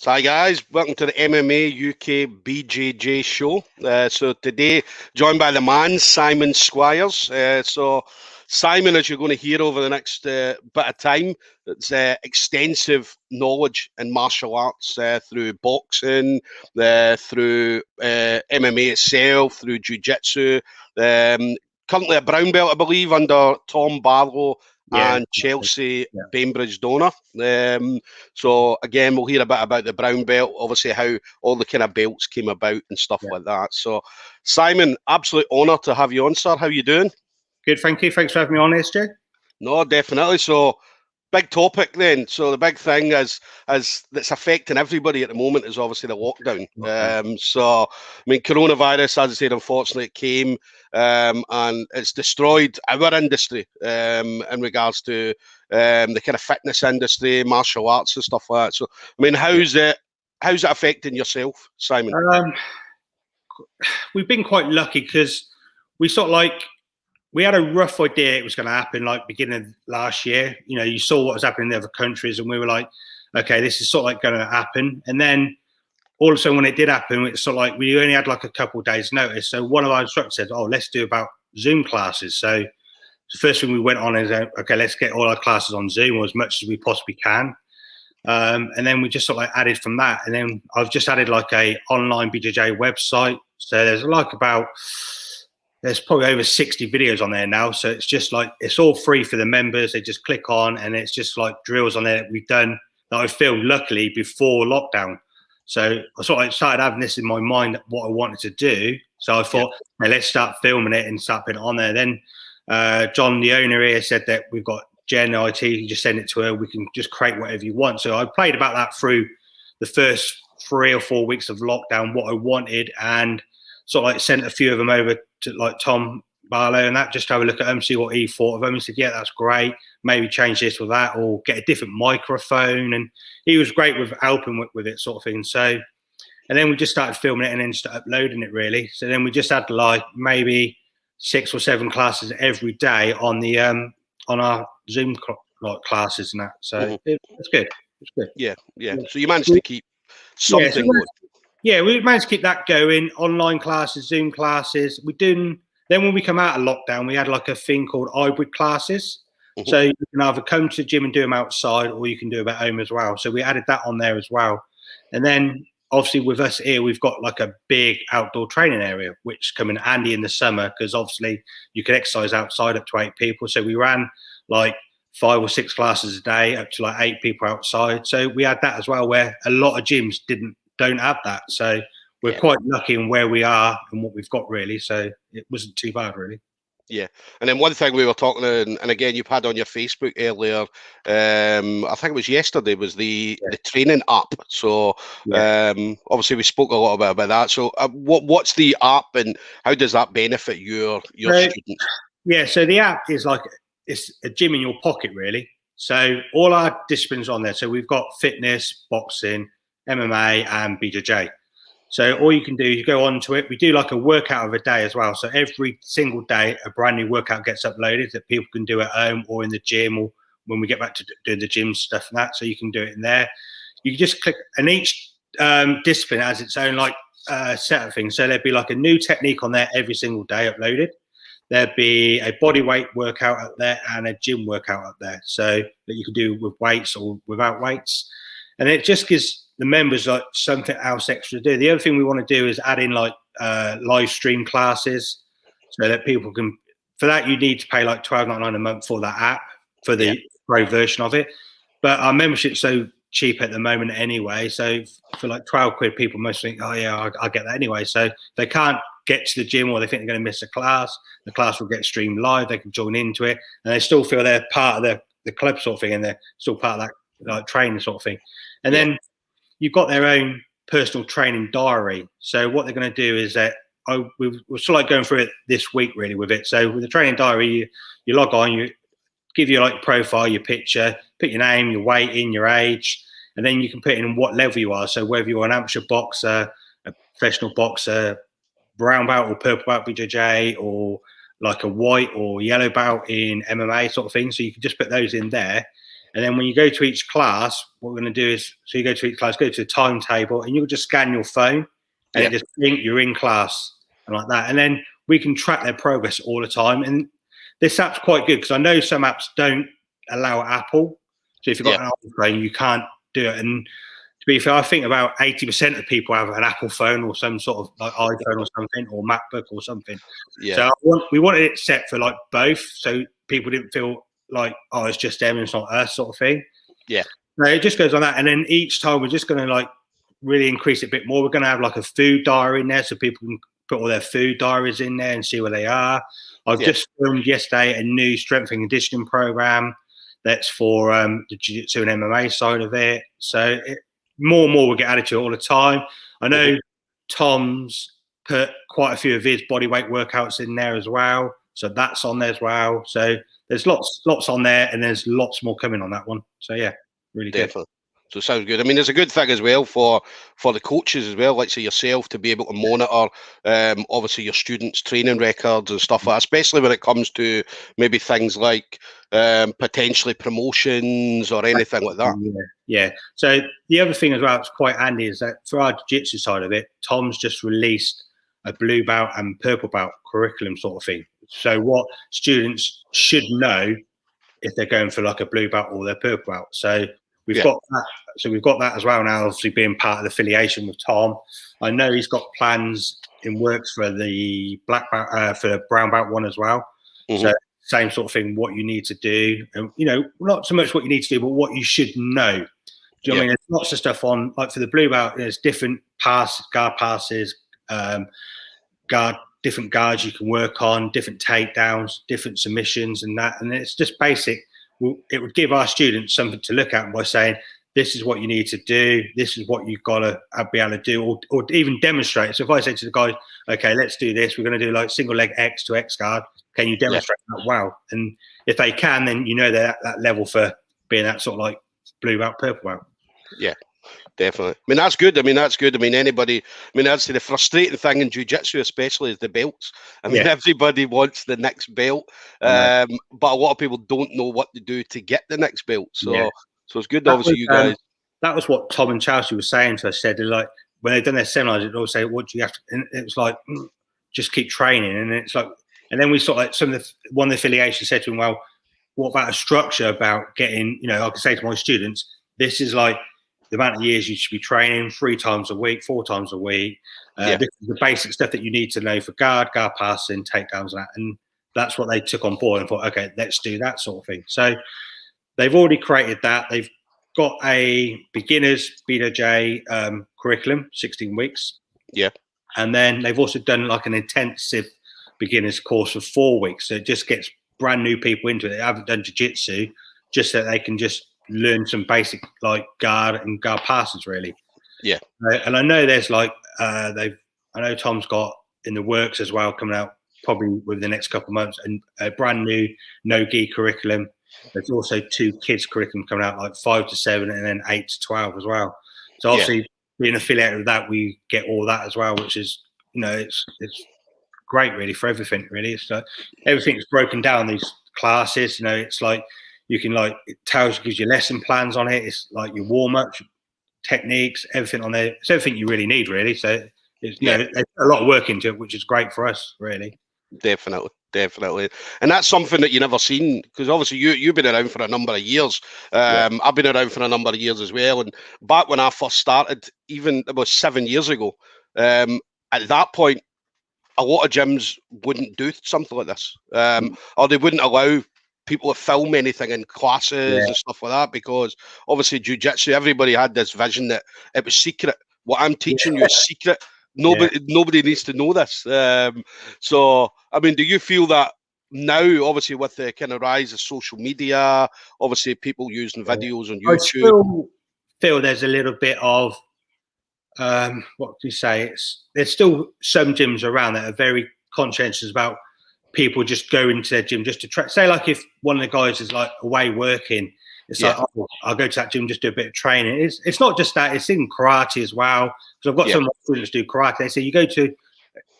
Hi guys, welcome to the MMA UK BJJ show. So today, joined by the man, Simon Squires. So Simon, as you're going to hear over the next bit of time, it's extensive knowledge in martial arts through boxing, through MMA itself, through Jujitsu. Currently a brown belt, I believe, under Tom Barlow and Chelsea Bainbridge-Donner. So again, we'll hear a bit about the brown belt, obviously how all the kind of belts came about and stuff like that. So Simon, absolute honour to have you on, sir. How are you doing? Good, thank you. Thanks for having me on, SJ. No, definitely. So big topic then. So the big thing is that's affecting everybody at the moment is obviously the lockdown. So I mean, coronavirus, as I said, unfortunately it came and it's destroyed our industry in regards to the kind of fitness industry, martial arts and stuff like that. So I mean, how's it affecting yourself, Simon? We've been quite lucky because we had a rough idea it was going to happen like beginning of last year. You know, you saw what was happening in the other countries and we were like, okay, this is sort of like going to happen. And then all of a sudden when it did happen, it's sort of like we only had like a couple of days notice. So one of our instructors said, oh, let's do about Zoom classes. So the first thing we went on is, okay, let's get all our classes on Zoom or as much as we possibly can. And then we just sort of like added from that. And then I've just added like a online BJJ website. So there's like there's probably over 60 videos on there now. So it's just like, it's all free for the members. They just click on and it's just like drills on there that we've done that I filmed luckily before lockdown. So I sort of like started having this in my mind, what I wanted to do. So I thought, hey, let's start filming it and start putting it on there. Then John, the owner here, said that we've got Jen IT, you just send it to her. We can just create whatever you want. So I played about that through the first 3 or 4 weeks of lockdown, what I wanted, and sort of like sent a few of them over to like Tom Barlow and that, just to have a look at them, see what he thought of them. He said, yeah, that's great. Maybe change this or that, or get a different microphone. And he was great with helping with it sort of thing. So, and then we just started filming it and then started uploading it really. So then we just had like maybe 6 or 7 classes every day on the on our Zoom classes and that. So it's good. It's good. Yeah. So you managed to keep something going. Yeah, we managed to keep that going. Online classes, Zoom classes. Then when we come out of lockdown, we had like a thing called hybrid classes. So you can either come to the gym and do them outside or you can do them at home as well. So we added that on there as well. And then obviously with us here, we've got like a big outdoor training area, which come in handy in the summer because obviously you can exercise outside up to 8 people. So we ran like 5 or 6 classes a day up to like 8 people outside. So we had that as well, where a lot of gyms don't have that. So we're quite lucky in where we are and what we've got really. So it wasn't too bad really. Yeah. And then one thing we were talking, and again, you've had on your Facebook earlier, I think it was yesterday, was the training app. So obviously we spoke a lot about that. So what's the app and how does that benefit your students? Yeah, so the app is like, it's a gym in your pocket really. So all our disciplines are on there. So we've got fitness, boxing, MMA and BJJ. So all you can do is you go onto it. We do like a workout of a day as well. So every single day, a brand new workout gets uploaded that people can do at home or in the gym or when we get back to doing the gym stuff and that. So you can do it in there. You can just click, and each discipline has its own like set of things. So there'd be like a new technique on there every single day uploaded. There'd be a body weight workout up there and a gym workout up there. So that you can do with weights or without weights. And it just gives the members like something else extra to do. The other thing we want to do is add in like live stream classes so that people can, for that you need to pay like $12.99 a month for that app, for the pro version of it. But our membership's so cheap at the moment anyway. So for like 12 quid, people most think, oh yeah, I'll get that anyway. So if they can't get to the gym or they think they're going to miss a class, the class will get streamed live. They can join into it and they still feel they're part of the club sort of thing and they're still part of that like training sort of thing. And then you've got their own personal training diary. So what they're going to do is that we're sort of like going through it this week really with it. So with the training diary, you log on, you give your like profile, your picture, put your name, your weight in, your age, and then you can put in what level you are. So whether you're an amateur boxer, a professional boxer, brown belt or purple belt BJJ, or like a white or yellow belt in MMA sort of thing. So you can just put those in there. And then when you go to each class, what we're going to do is, so you go to each class, go to the timetable, and you'll just scan your phone, and it just think you're in class and like that. And then we can track their progress all the time. And this app's quite good because I know some apps don't allow Apple. So if you've got an Apple phone, you can't do it. And to be fair, I think about 80% of people have an Apple phone or some sort of like iPhone or something, or MacBook or something. So we wanted it set for like both, so people didn't feel like, oh, it's just them and it's not us, sort of thing. No, it just goes on that. And then each time we're just going to like really increase it a bit more. We're going to have like a food diary in there, so people can put all their food diaries in there and see where they are. I've just filmed yesterday a new strength and conditioning program that's for the Jiu-Jitsu and MMA side of it. So more and more will get added to it all the time. I know Tom's put quite a few of his bodyweight workouts in there as well. So that's on there as well. So there's lots on there, and there's lots more coming on that one. So yeah, really good. So it sounds good. I mean, there's a good thing as well for the coaches as well, like say yourself, to be able to monitor obviously your students' training records and stuff like that, especially when it comes to maybe things like potentially promotions or anything like that. Yeah. So the other thing as well that's quite handy is that for our jiu-jitsu side of it, Tom's just released a blue belt and purple belt curriculum sort of thing. So what students should know if they're going for like a blue belt or their purple belt. So we've got that. So we've got that as well now, obviously being part of the affiliation with Tom. I know he's got plans in works for the black belt, for the brown belt one as well. So same sort of thing, what you need to do. And, you know, not so much what you need to do, but what you should know. Do you know what I mean? There's lots of stuff on, like for the blue belt, there's different guard passes, different guards you can work on, different takedowns, different submissions and that. And it's just basic. It would give our students something to look at by saying, this is what you need to do. This is what you've got to be able to do, or even demonstrate. So if I say to the guys, okay, let's do this. We're going to do like single leg X to X guard. Can you demonstrate that? Wow. And if they can, then you know they're at that level for being that sort of like blue belt, purple belt. Yeah, definitely. I mean, that's good. I mean, anybody, I'd say the frustrating thing in jiu-jitsu especially is the belts. I mean, everybody wants the next belt, but a lot of people don't know what to do to get the next belt. So it's good, obviously, you guys. That was what Tom and Chelsea were saying to us. Said, like, when they'd done their seminars, they'd always say, what do you have to, and it was like, just keep training. And it's like, and then we sort of like one of the affiliations said to him, well, what about a structure about getting, you know, I could say to my students, this is like the amount of years you should be training 3 times a week, 4 times a week. This is the basic stuff that you need to know for guard passing, takedowns, and that. And that's what they took on board and thought, okay, let's do that sort of thing. So they've already created that. They've got a beginners BJJ curriculum, 16 weeks. Yeah. And then they've also done like an intensive beginners course of 4 weeks. So it just gets brand new people into it. They haven't done jiu-jitsu, just so they can just learn some basic like guard and guard passes really. Yeah. And I know there's like I know Tom's got in the works as well, coming out probably within the next couple of months, and a brand new no-gi curriculum. There's also 2 kids curriculum coming out, like 5 to 7 and then 8 to 12 as well. So obviously being affiliated with that, we get all that as well, which is, you know, it's great really for everything really. It's like everything's broken down, these classes, you know, it's like you can like, it gives you lesson plans on it. It's like your warm-up techniques, everything on there. It's everything you really need really. So it's, you know, there's a lot of work into it, which is great for us really. Definitely. And that's something that you never seen, because obviously you've been around for a number of years. I've been around for a number of years as well. And back when I first started, even about 7 years ago, at that point, a lot of gyms wouldn't do something like this, or they wouldn't allow people to film anything in classes and stuff like that, because obviously jiu-jitsu, everybody had this vision that it was secret. What I'm teaching you is secret. Nobody needs to know this. So, I mean, do you feel that now, obviously, with the kind of rise of social media, obviously people using videos on YouTube? I still feel there's a little bit of, what do you say? There's still some gyms around that are very conscientious about people just going to their gym just to try. Say, like if one of the guys is like away working, it's like, oh, I'll go to that gym, just do a bit of training. It's not just that, it's in karate as well. Because I've got some of my students do karate. They say you go to,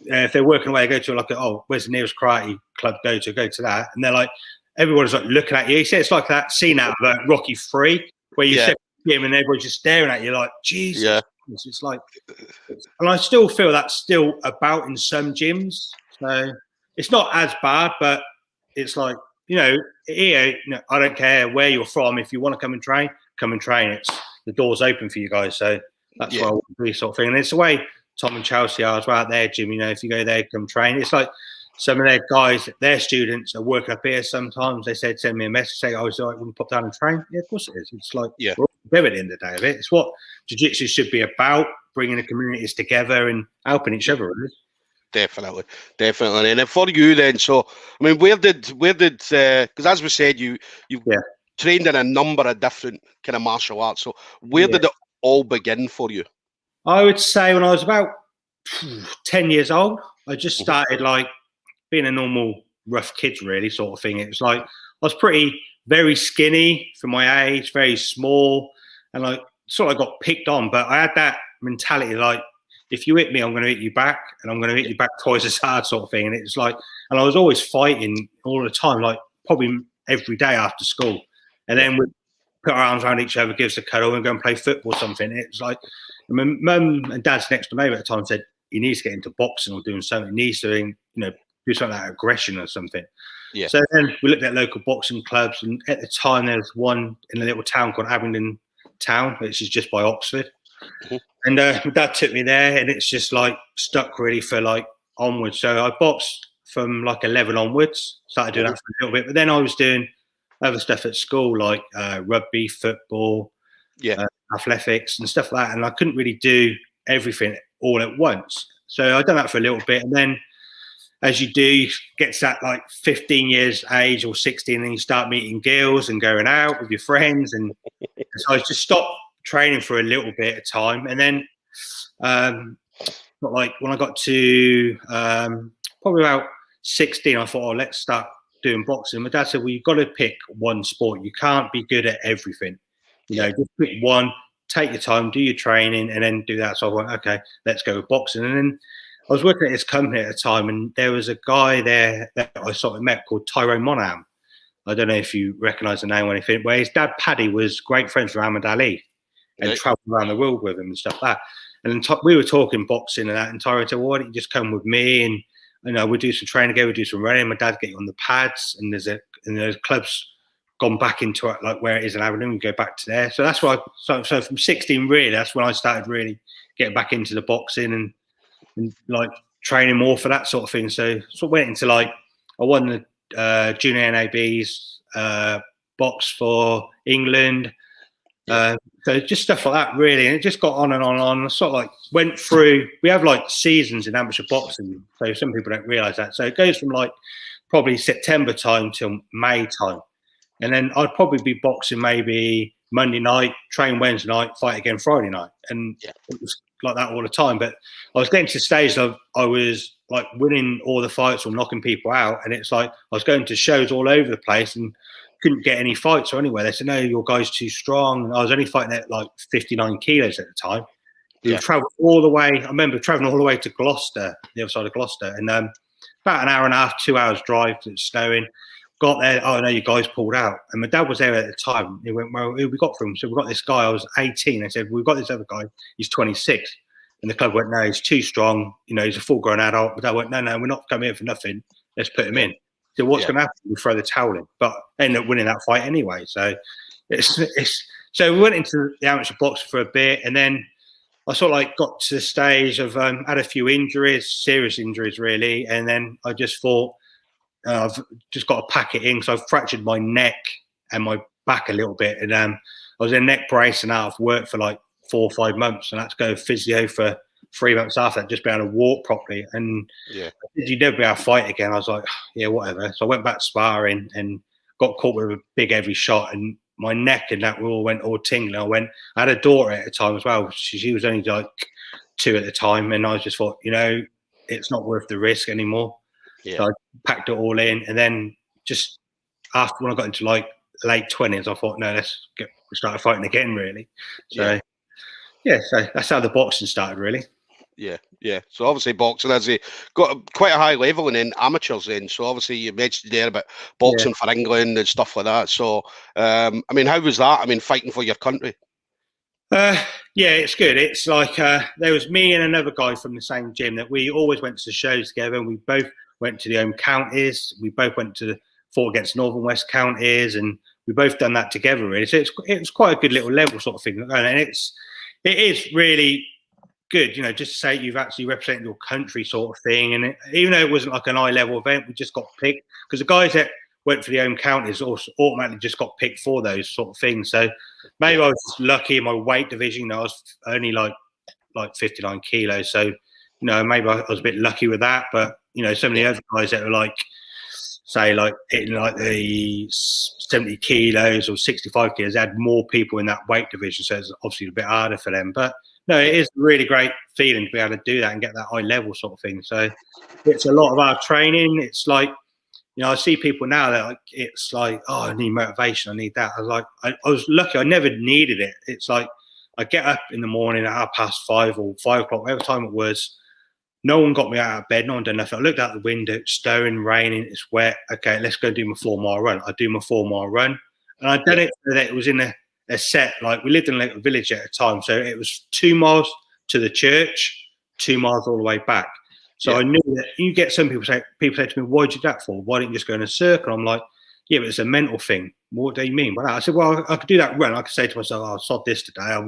if they're working away, they go to like, oh, where's the nearest karate club go to that? And they're like, everyone's like looking at you. He said it's like that scene out of Rocky 3 where you step in and everybody's just staring at you like, Jesus. Yeah. It's like, and I still feel that's still about in some gyms. So it's not as bad, but it's like, here, I don't care where you're from. If you want to come and train, come and train. It's the door's open for you guys. So that's what I want to do, sort of thing. And it's the way Tom and Chelsea are as well at their gym. If you go there, come train. It's like some of their guys, their students are working up here sometimes. They said, send me a message, say, oh, so I can pop down and train. Yeah, of course it is. It's like, we're all there at the end of the day of it. It's what Jiu-Jitsu should be about, bringing the communities together and helping each other, really. Definitely. And then for you then, so, I mean, where did, because as we said, you've trained in a number of different kind of martial arts. So where did it all begin for you? I would say when I was about 10 years old, I just started like being a normal rough kid, really, sort of thing. It was like, I was very skinny for my age, very small, and like sort of got picked on. But I had that mentality, like, if you hit me, I'm going to hit you back, and I'm going to hit you back twice as hard, sort of thing. And it's like, and I was always fighting all the time, like probably every day after school. And then we'd put our arms around each other, give us a cuddle, and go and play football or something. It was like, my mum and dad's next to me at the time said, he needs to get into boxing or doing something. He needs to, do something like aggression or something. Yeah. So then we looked at local boxing clubs, and at the time there was one in a little town called Abingdon Town, which is just by Oxford. And my dad took me there, and it's just like stuck really for like onwards. So I boxed from like 11 onwards, started doing that for a little bit, but then I was doing other stuff at school, like rugby, football, athletics and stuff like that. And I couldn't really do everything all at once. So I done that for a little bit, and then as you do, you get to that like 15 years age or 16, and you start meeting girls and going out with your friends. And so I just stopped training for a little bit of time. And then like when I got to probably about 16, I thought, let's start doing boxing. My dad said, well, you've got to pick one sport. You can't be good at everything. Just pick one, take your time, do your training, and then do that. So I went, okay, let's go with boxing. And then I was working at this company at the time, and there was a guy there that I sort of met called Tyrone Monahan. I don't know if you recognise the name or anything, where his dad, Paddy, was great friends with Muhammad Ali and travelled around the world with him and stuff like that. And then we were talking boxing and that, and Tyrone said, well, why don't you just come with me, and we'll do some training together, we'll do some running. My dad get you on the pads, and there's clubs gone back into it, like where it is in Aberdeen, we go back to there. So that's why, so from 16, really, that's when I started really getting back into the boxing and like training more for that sort of thing. So I went into like, I won the junior NABs, box for England. So just stuff like that, really. And it just got on and on and on. I sort of like went through, we have like seasons in amateur boxing. So some people don't realise that. So it goes from like probably September time till May time. And then I'd probably be boxing maybe Monday night, train Wednesday night, fight again Friday night. And it was like that all the time. But I was getting to the stage of I was like winning all the fights or knocking people out. And it's like I was going to shows all over the place and couldn't get any fights or anywhere. They said, no, your guy's too strong. And I was only fighting at like 59 kilos at the time. We travelled all the way. I remember travelling all the way to Gloucester, the other side of Gloucester. And about an hour and a half, 2 hours drive, it's snowing. Got there, oh no, you guys pulled out. And my dad was there at the time. He went, well, who we got from? So we got this guy, I was 18. They said, we've got this other guy, he's 26. And the club went, no, he's too strong. He's a full-grown adult. My dad went, no, we're not coming here for nothing. Let's put him in. So what's going to happen? We throw the towel in. But I ended up winning that fight anyway. So so we went into the amateur boxing for a bit, and then I sort of like got to the stage of had a few injuries, serious injuries really, and then I just thought, I've just got to pack it in because I've fractured my neck and my back a little bit. And I was in a neck brace and out of work for like 4 or 5 months, and I had to go physio for 3 months after that, just be able to walk properly. And you'd never be able to fight again. I was like, yeah, whatever. So I went back sparring and got caught with a big heavy shot, and my neck and that all went all tingling. I had a daughter at the time as well. She was only like 2 at the time, and I just thought, it's not worth the risk anymore. So I packed it all in, and then just after when I got into like late 20s, I thought, no, we started fighting again, really. So so that's how the boxing started, really. Yeah. So obviously boxing has got quite a high level, and then amateurs then. So obviously you mentioned there about boxing for England and stuff like that. So I mean, how was that? I mean, fighting for your country. Yeah, it's good. It's like there was me and another guy from the same gym that we always went to the shows together, and we both went to the home counties. We both went to fought against Northern West counties, and we both done that together. Really, so it was quite a good little level sort of thing, and it is really good. You know, just to say you've actually represented your country, sort of thing. And even though it wasn't like an eye level event, we just got picked because the guys that went for the home counties also automatically just got picked for those sort of things. So maybe I was lucky in my weight division. You know, I was only like 59 kilos. So, you know, maybe I was a bit lucky with that. But, you know, some of the other guys that were like, say, like hitting like the 70 kilos or 65 kilos, they had more people in that weight division. So it's obviously a bit harder for them. But no, it is a really great feeling to be able to do that and get that high level sort of thing. So it's a lot of our training. It's like, you know, I see people now that like it's like, oh, I need motivation, I need that. I was like, I was lucky, I never needed it. It's like I get up in the morning at 5:30 or 5 o'clock, whatever time it was. No one got me out of bed, no one done nothing. I looked out the window, it's snowing, raining, it's wet. Okay, let's go do my 4-mile run. I do my 4-mile run, and I done it so that it was in a set. Like we lived in a little village at a time, so it was 2 miles to the church, 2 miles all the way back. So I knew that you get some people say to me, why did you do that for? Why didn't you just go in a circle? I'm like, yeah, but it's a mental thing. What do you mean by that? I said, well, I could do that run. I could say to myself, oh, I sod this today.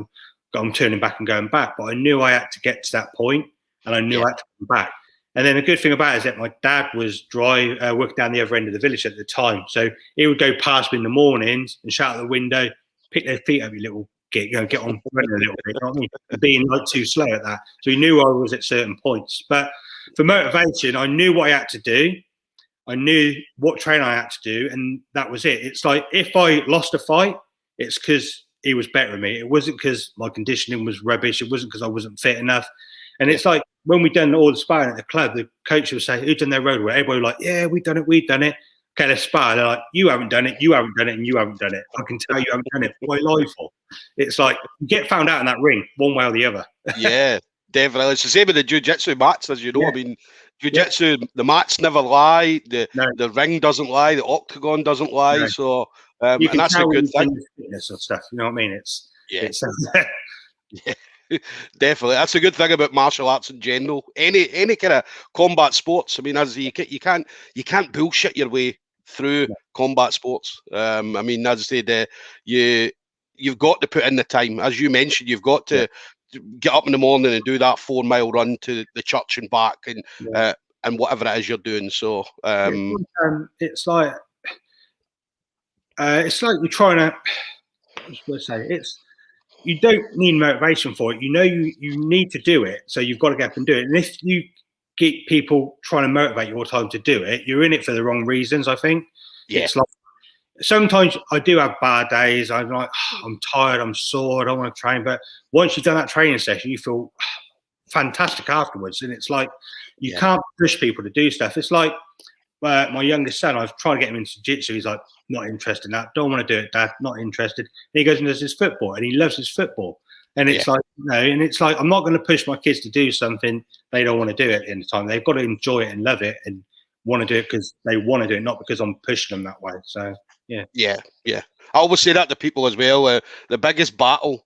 I'm turning back and going back. But I knew I had to get to that point, and I knew I had to come back. And then the good thing about it is that my dad was working down the other end of the village at the time. So he would go past me in the mornings and shout out the window, pick their feet up, you little git, you know, get on running a little bit, you know what I mean? And being like too slow at that. So he knew I was at certain points. But for motivation, I knew what I had to do. I knew what training I had to do, and that was it. It's like if I lost a fight, it's because he was better than me. It wasn't because my conditioning was rubbish. It wasn't because I wasn't fit enough. And it's like when we done all the sparring at the club, the coach would say, who's done their road work? Everybody was like, yeah, we've done it. Okay, let's spar. They're like, you haven't done it, and you haven't done it. I can tell you haven't done it. What are you lying for? It's like, you get found out in that ring, one way or the other. Yeah, definitely. It's the same with the jiu-jitsu mats, as you know. I mean, jiu-jitsu, the mats never lie. The ring doesn't lie. The octagon doesn't lie. No. So, you can and that's tell a good thing. Fitness and stuff. You know what I mean? Yeah. Definitely, that's a good thing about martial arts in general. Any kind of combat sports. I mean, as you can't bullshit your way through combat sports. I mean, as I said, you've got to put in the time. As you mentioned, you've got to get up in the morning and do that 4-mile run to the church and back, and whatever it is you're doing. So it's like you're trying to. Let's say you don't need motivation for it. You know you need to do it, so you've got to get up and do it. And if you get people trying to motivate you all the time to do it, you're in it for the wrong reasons, I think. Yeah. It's like sometimes I do have bad days. I'm like, I'm tired, I'm sore, I don't want to train. But once you've done that training session, you feel fantastic afterwards. And it's like you can't push people to do stuff. It's like my youngest son, I was trying to get him into jiu-jitsu. He's like, not interested in that. Don't want to do it, Dad. Not interested. And he goes and does his football, and he loves his football. And it's like, and it's like, I'm not going to push my kids to do something they don't want to do at the end of the time. They've got to enjoy it and love it and want to do it because they want to do it, not because I'm pushing them that way. So, yeah. I always say that to people as well. The biggest battle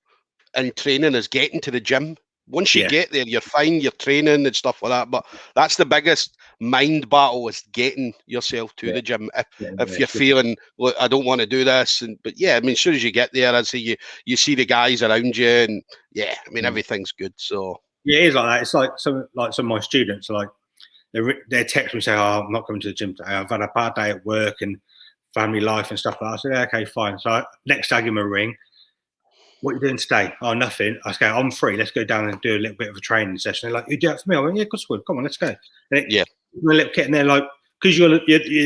in training is getting to the gym. Once you get there, you're fine, you're training and stuff like that. But that's the biggest mind battle, is getting yourself to the gym. If you're feeling, look, I don't want to do this. But I mean, as soon as you get there, I'd say you see the guys around you, and I mean, everything's good. So it is like that. It's like some of my students are like, they text me and say, oh, I'm not coming to the gym today. I've had a bad day at work and family life and stuff like that. I said, okay, fine. So next day I give them a ring. What are you doing today? Oh, nothing. I say, I'm free. Let's go down and do a little bit of a training session. They're like, you do that for me? I went, yeah, of course I would. Come on, let's go. And a little kid, and they're like, because you're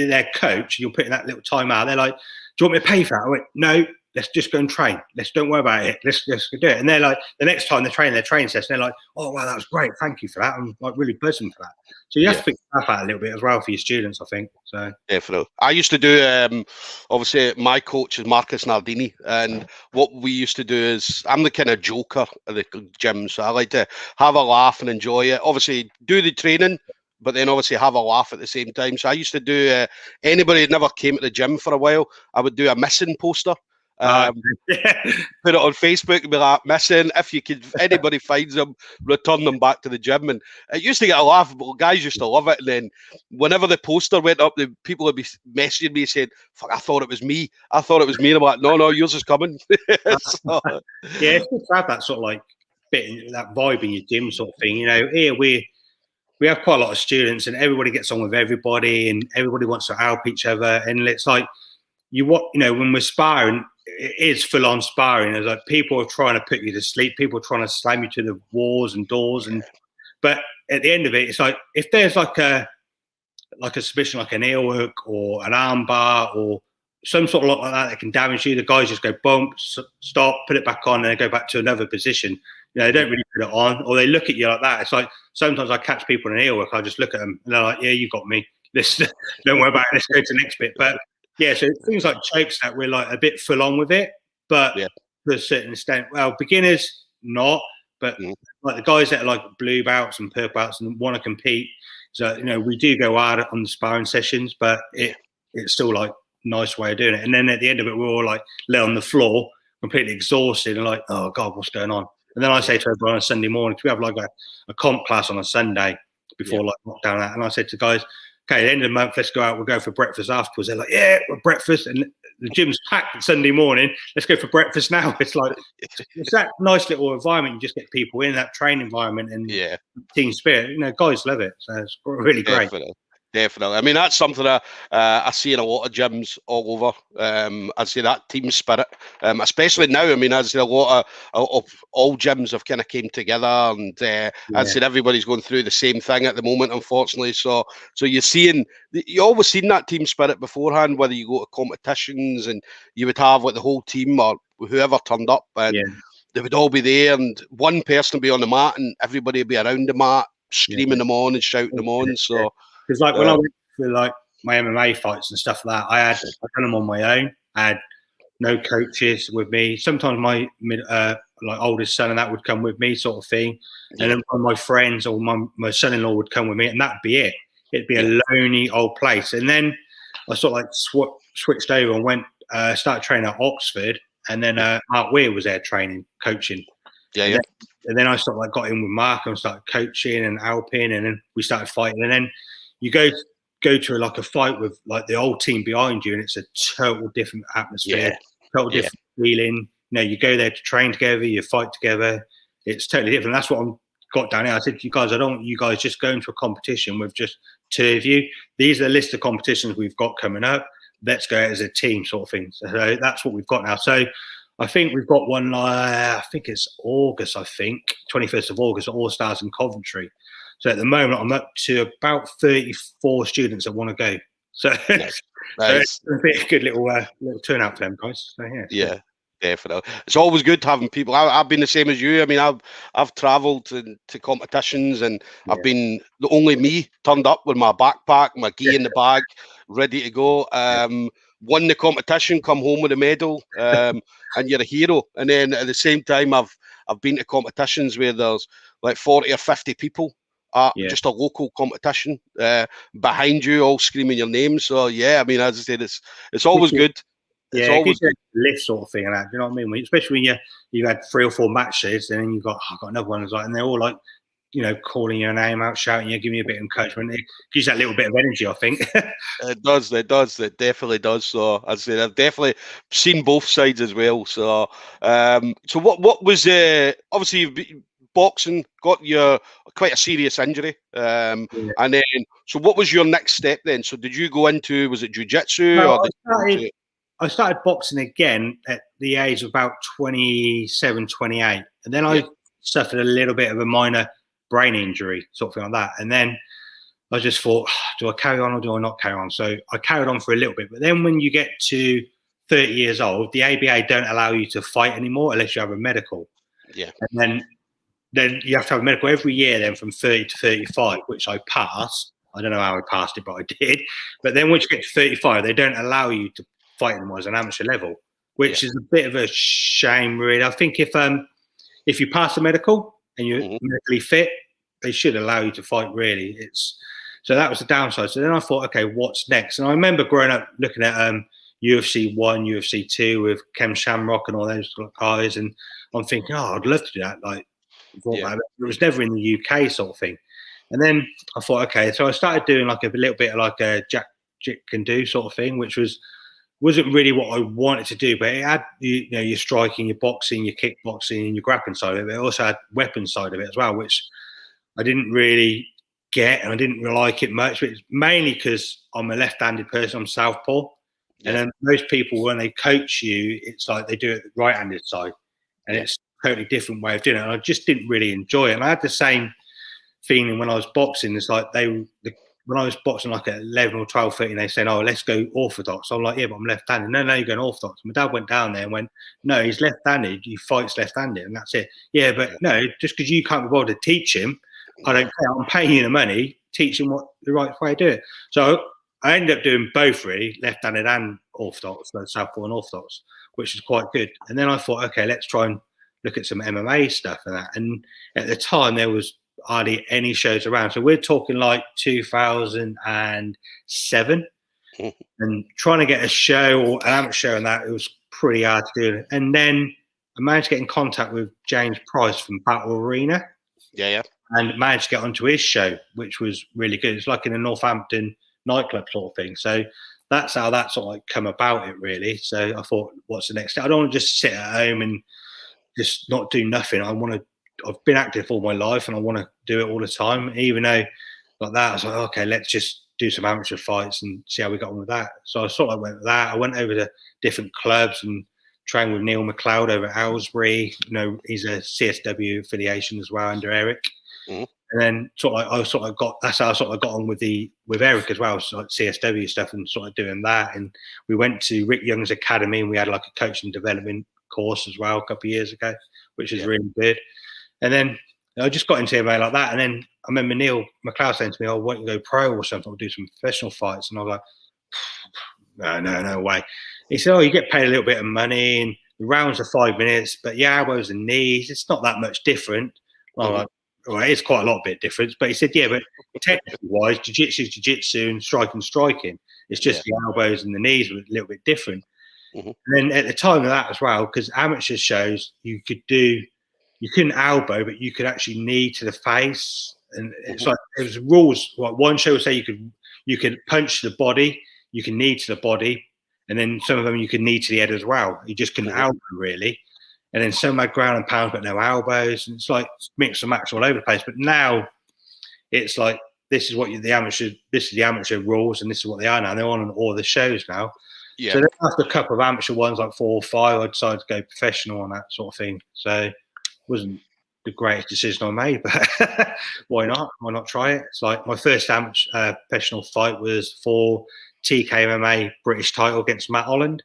their coach, you're putting that little time out. They're like, do you want me to pay for that? I went, no, let's just go and train. Don't worry about it. Let's do it. And they're like, the next time they train their training session, they're like, oh, wow, that was great. Thank you for that. I'm like really buzzing for that. So you have to pick stuff out a little bit as well for your students, I think. So definitely. I used to do, obviously, my coach is Marcelo Nardini. And what we used to do is, I'm the kind of joker at the gym. So I like to have a laugh and enjoy it. Obviously, do the training, but then obviously have a laugh at the same time. So I used to do, anybody that never came to the gym for a while, I would do a missing poster. Put it on Facebook and be like, missing. If you could, anybody finds them, return them back to the gym. And it used to get a laugh, but guys used to love it. And then whenever the poster went up, the people would be messaging me saying, fuck, I thought it was me. And I'm like, no, yours is coming. So, yeah, it's good to have that sort of like bit, that vibe in your gym sort of thing. You know, here we have quite a lot of students and everybody gets on with everybody and everybody wants to help each other. And it's like, when we're sparring, it is full on sparring. It's like people are trying to put you to sleep, people are trying to slam you to the walls and doors, but at the end of it, it's like if there's like a submission, like an heel hook or an arm bar or some sort of like that can damage you, the guys just go bump, stop, put it back on, and then go back to another position. They don't really put it on, or they look at you like that. It's like sometimes I catch people in an heel hook, I just look at them and they're like, yeah, you got me. Don't worry about it. Let's go to the next bit. But yeah, so things like chokes that we're like a bit full on with it, but to a certain extent, well, beginners not, but like the guys that are like blue belts and purple belts and want to compete. So we do go hard on the sparring sessions, but it's still like nice way of doing it. And then at the end of it, we're all like lay on the floor, completely exhausted, and like, oh God, what's going on? And then I say to everyone on a Sunday morning, we have like a comp class on a Sunday before like lockdown, and I said to guys, okay, at the end of the month, let's go out. We'll go for breakfast afterwards. They're like, yeah, we're breakfast. And the gym's packed Sunday morning. Let's go for breakfast now. It's like, it's that nice little environment. You just get people in that training environment and team spirit. Guys love it. So it's really great. Definitely. I mean, that's something I see in a lot of gyms all over. I see that team spirit, especially now. I mean, I see a lot of all gyms have kind of came together, and I see everybody's going through the same thing at the moment, unfortunately. So you always seen that team spirit beforehand, whether you go to competitions and you would have like the whole team or whoever turned up, and they would all be there, and one person would be on the mat, and everybody would be around the mat, screaming them on and shouting them on. So. Because like when I went for like my MMA fights and stuff like that, I'd done them on my own. I had no coaches with me. Sometimes my like oldest son and that would come with me, sort of thing. And then one of my friends or my son-in-law would come with me, and that'd be it. It'd be a lonely old place. And then I sort of like switched over and went started training at Oxford, and then Mark Weir was there coaching. And then I sort of like got in with Mark and started coaching and helping, and then we started fighting, and then you go to like a fight with like the old team behind you, and it's a total different atmosphere, total different feeling. You go there to train together, you fight together. It's totally different. That's what I got down here. I said to you guys, I don't want you guys just going to a competition with just two of you. These are the list of competitions we've got coming up. Let's go as a team, sort of thing. So that's what we've got now. So I think we've got one. I think it's August. 21st of August, All Stars in Coventry. So at the moment, I'm up to about 34 students that want to go. So, nice. So it's a bit a good little turnout for them guys. So, yeah, definitely. It's always good having people. I've been the same as you. I mean, I've travelled to competitions, and I've been the only me turned up with my backpack, my gi in the bag, ready to go. Won the competition, come home with a medal, and you're a hero. And then at the same time, I've been to competitions where there's like 40 or 50 people. Just a local competition behind you, all screaming your name. So I mean, as I said, it's always good. It's always good. List sort of thing, and that. Do you know what I mean? Especially when you had 3 or 4 matches, and then you've got another one. And they're all like, calling your name out, shouting, giving you a bit of encouragement. It gives that little bit of energy, I think. It does. It definitely does. So as I said, I've definitely seen both sides as well. So what was obviously you've boxing got you quite a serious injury, and then so what was your next step then? So did you go into, was it jiu-jitsu? No, I started boxing again at the age of about 27, 28, and then I suffered a little bit of a minor brain injury, sort of thing like that. And then I just thought, do I carry on or do I not carry on? So I carried on for a little bit, but then when you get to 30 years old, the ABA don't allow you to fight anymore unless you have a medical. Yeah. And then you have to have a medical every year then from 30 to 35, which I passed. I don't know how I passed it, but I did. But then once you get to 35, they don't allow you to fight anymore as an amateur level, which is a bit of a shame, really. I think if you pass the medical and you're medically fit, they should allow you to fight, really. So that was the downside. So then I thought, okay, what's next? And I remember growing up looking at UFC 1, UFC 2 with Kem Shamrock and all those guys, and I'm thinking, oh, I'd love to do that. Like, it was never in the UK sort of thing. And then I thought, okay, so I started doing like a little bit of like a Jack can do sort of thing, which wasn't really what I wanted to do, but it had your striking, your boxing, your kickboxing, and your grappling side of it. It also had weapon side of it as well, which I didn't really get, and I didn't really like it much. But it's mainly because I'm a left-handed person, I'm southpaw, and then most people when they coach you, it's like they do it the right-handed side, and it's a totally different way of doing it. And I just didn't really enjoy it. And I had the same feeling when I was boxing. It's like when I was boxing like at 11 or 12, 13, they said, oh, let's go orthodox. I'm like, yeah, but I'm left-handed. No, you're going orthodox. My dad went down there and went, no, he's left-handed. He fights left-handed, and that's it. Yeah, but no, just because you can't be bothered to teach him, I don't care. I'm paying you the money, teach him what the right way to do it. So I ended up doing both, really, left-handed and orthodox, like southpaw and orthodox, which is quite good. And then I thought, okay, let's try and look at some MMA stuff and that. And at the time, there was hardly any shows around. So we're talking like 2007, and trying to get a show or an amateur show and that, it was pretty hard to do. And then I managed to get in contact with James Price from Battle Arena. Yeah. And managed to get onto his show, which was really good. It's like in a Northampton nightclub sort of thing. So that's how that sort of like come about it, really. So I thought, what's the next step? I don't want to just sit at home and just not do nothing. I've been active all my life and I want to do it all the time. Even though like that, I was like, okay, let's just do some amateur fights and see how we got on with that. So I sort of went with that. I went over to different clubs and trained with Neil McLeod over at Aylesbury. He's a CSW affiliation as well under Eric. And then that's how I sort of got on with Eric as well, so like CSW stuff and sort of doing that. And we went to Rick Young's academy and we had like a coaching development course as well a couple of years ago, which is really good. And then I just got into MMA like that. And then I remember Neil McLeod saying to me, "Oh, why don't you go pro or something? Or do some professional fights?" And I was like, "No way." He said, "Oh, you get paid a little bit of money and the rounds are 5 minutes, but yeah, elbows and knees, it's not that much different." I'm like, well, it's quite a lot bit difference, but he said, yeah, but technically wise, jiu-jitsu is jiu-jitsu and striking. It's just the elbows and the knees were a little bit different. And then at the time of that as well, because amateur shows, you couldn't elbow, but you could actually knee to the face. And it's like, there was rules. Like one show would say you could punch the body, you can knee to the body, and then some of them you could knee to the head as well. You just couldn't elbow, really. And then some had ground and pounds, but no elbows. And it's like mix and match all over the place. But now it's like, this is the amateur rules, and this is what they are now. They're on all the shows now. Yeah. So then after a couple of amateur ones, like 4 or 5, I decided to go professional on that sort of thing. So it wasn't the greatest decision I made, but why not? Why not try it? It's like my first amateur professional fight was for TKMMA British title against Matt Holland.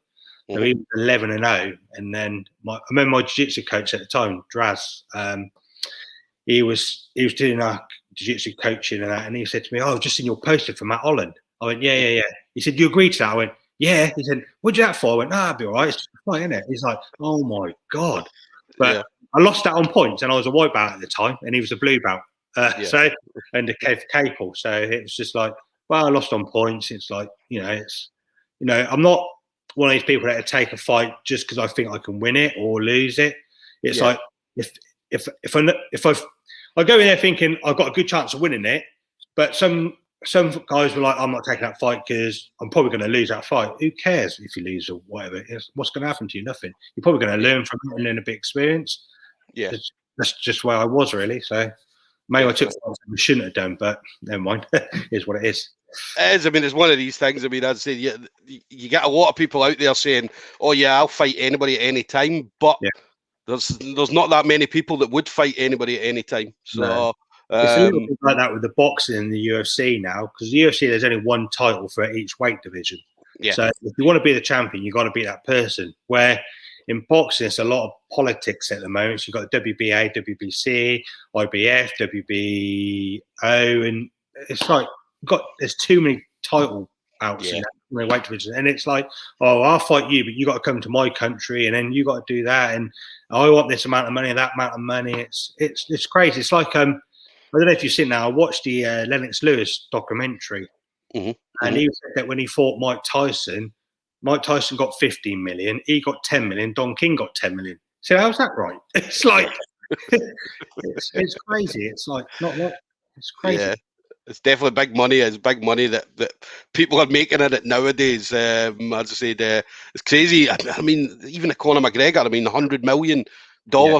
So he was 11-0, and then I remember my jiu-jitsu coach at the time, Draz. He was doing our jiu-jitsu coaching and that, and he said to me, "Oh, I've just seen your poster for Matt Holland." I went, "Yeah." He said, "You agreed to that?" I went, "Yeah." He said, "What'd you that for?" I went, "I'll be all right. It's just a fight, isn't it?" He's like, "Oh my god!" But I lost that on points, and I was a white belt at the time, and he was a blue belt. So and a Capel. So it was just like, well, I lost on points. It's like, I'm not one of these people that take a fight just because I think I can win it or lose it. It's like if I go in there thinking I've got a good chance of winning it, but some guys were like, "I'm not taking that fight because I'm probably going to lose that fight." Who cares if you lose or whatever? What's going to happen to you? Nothing. You're probably going to learn from it and learn a big experience. Yeah, that's just where I was, really. So maybe I took fights I shouldn't have done, but never mind. Is what it is. It is. I mean, it's one of these things. I mean, I'd say you get a lot of people out there saying, "Oh yeah, I'll fight anybody at any time," but there's not that many people that would fight anybody at any time. So no. It's a little bit like that with the boxing and the UFC now, because the UFC there's only one title for each weight division. Yeah. So if you want to be the champion, you got to be that person. Where in boxing, it's a lot of politics at the moment. So you've got the WBA, WBC, IBF, WBO, and it's like there's too many title bouts in that weight division, and it's like, oh, I'll fight you, but you got to come to my country, and then you got to do that, and I want this amount of money and that amount of money. It's crazy. It's like I don't know if you've seen that. I watched the Lennox Lewis documentary, and he said that when he fought Mike Tyson got 15 million, he got 10 million, Don King got 10 million. So how's that right? It's like it's crazy. It's like it's crazy. Yeah. It's definitely big money. It's big money that people are making in it nowadays. As I said, it's crazy. I mean, even a Conor McGregor. I mean, $100 million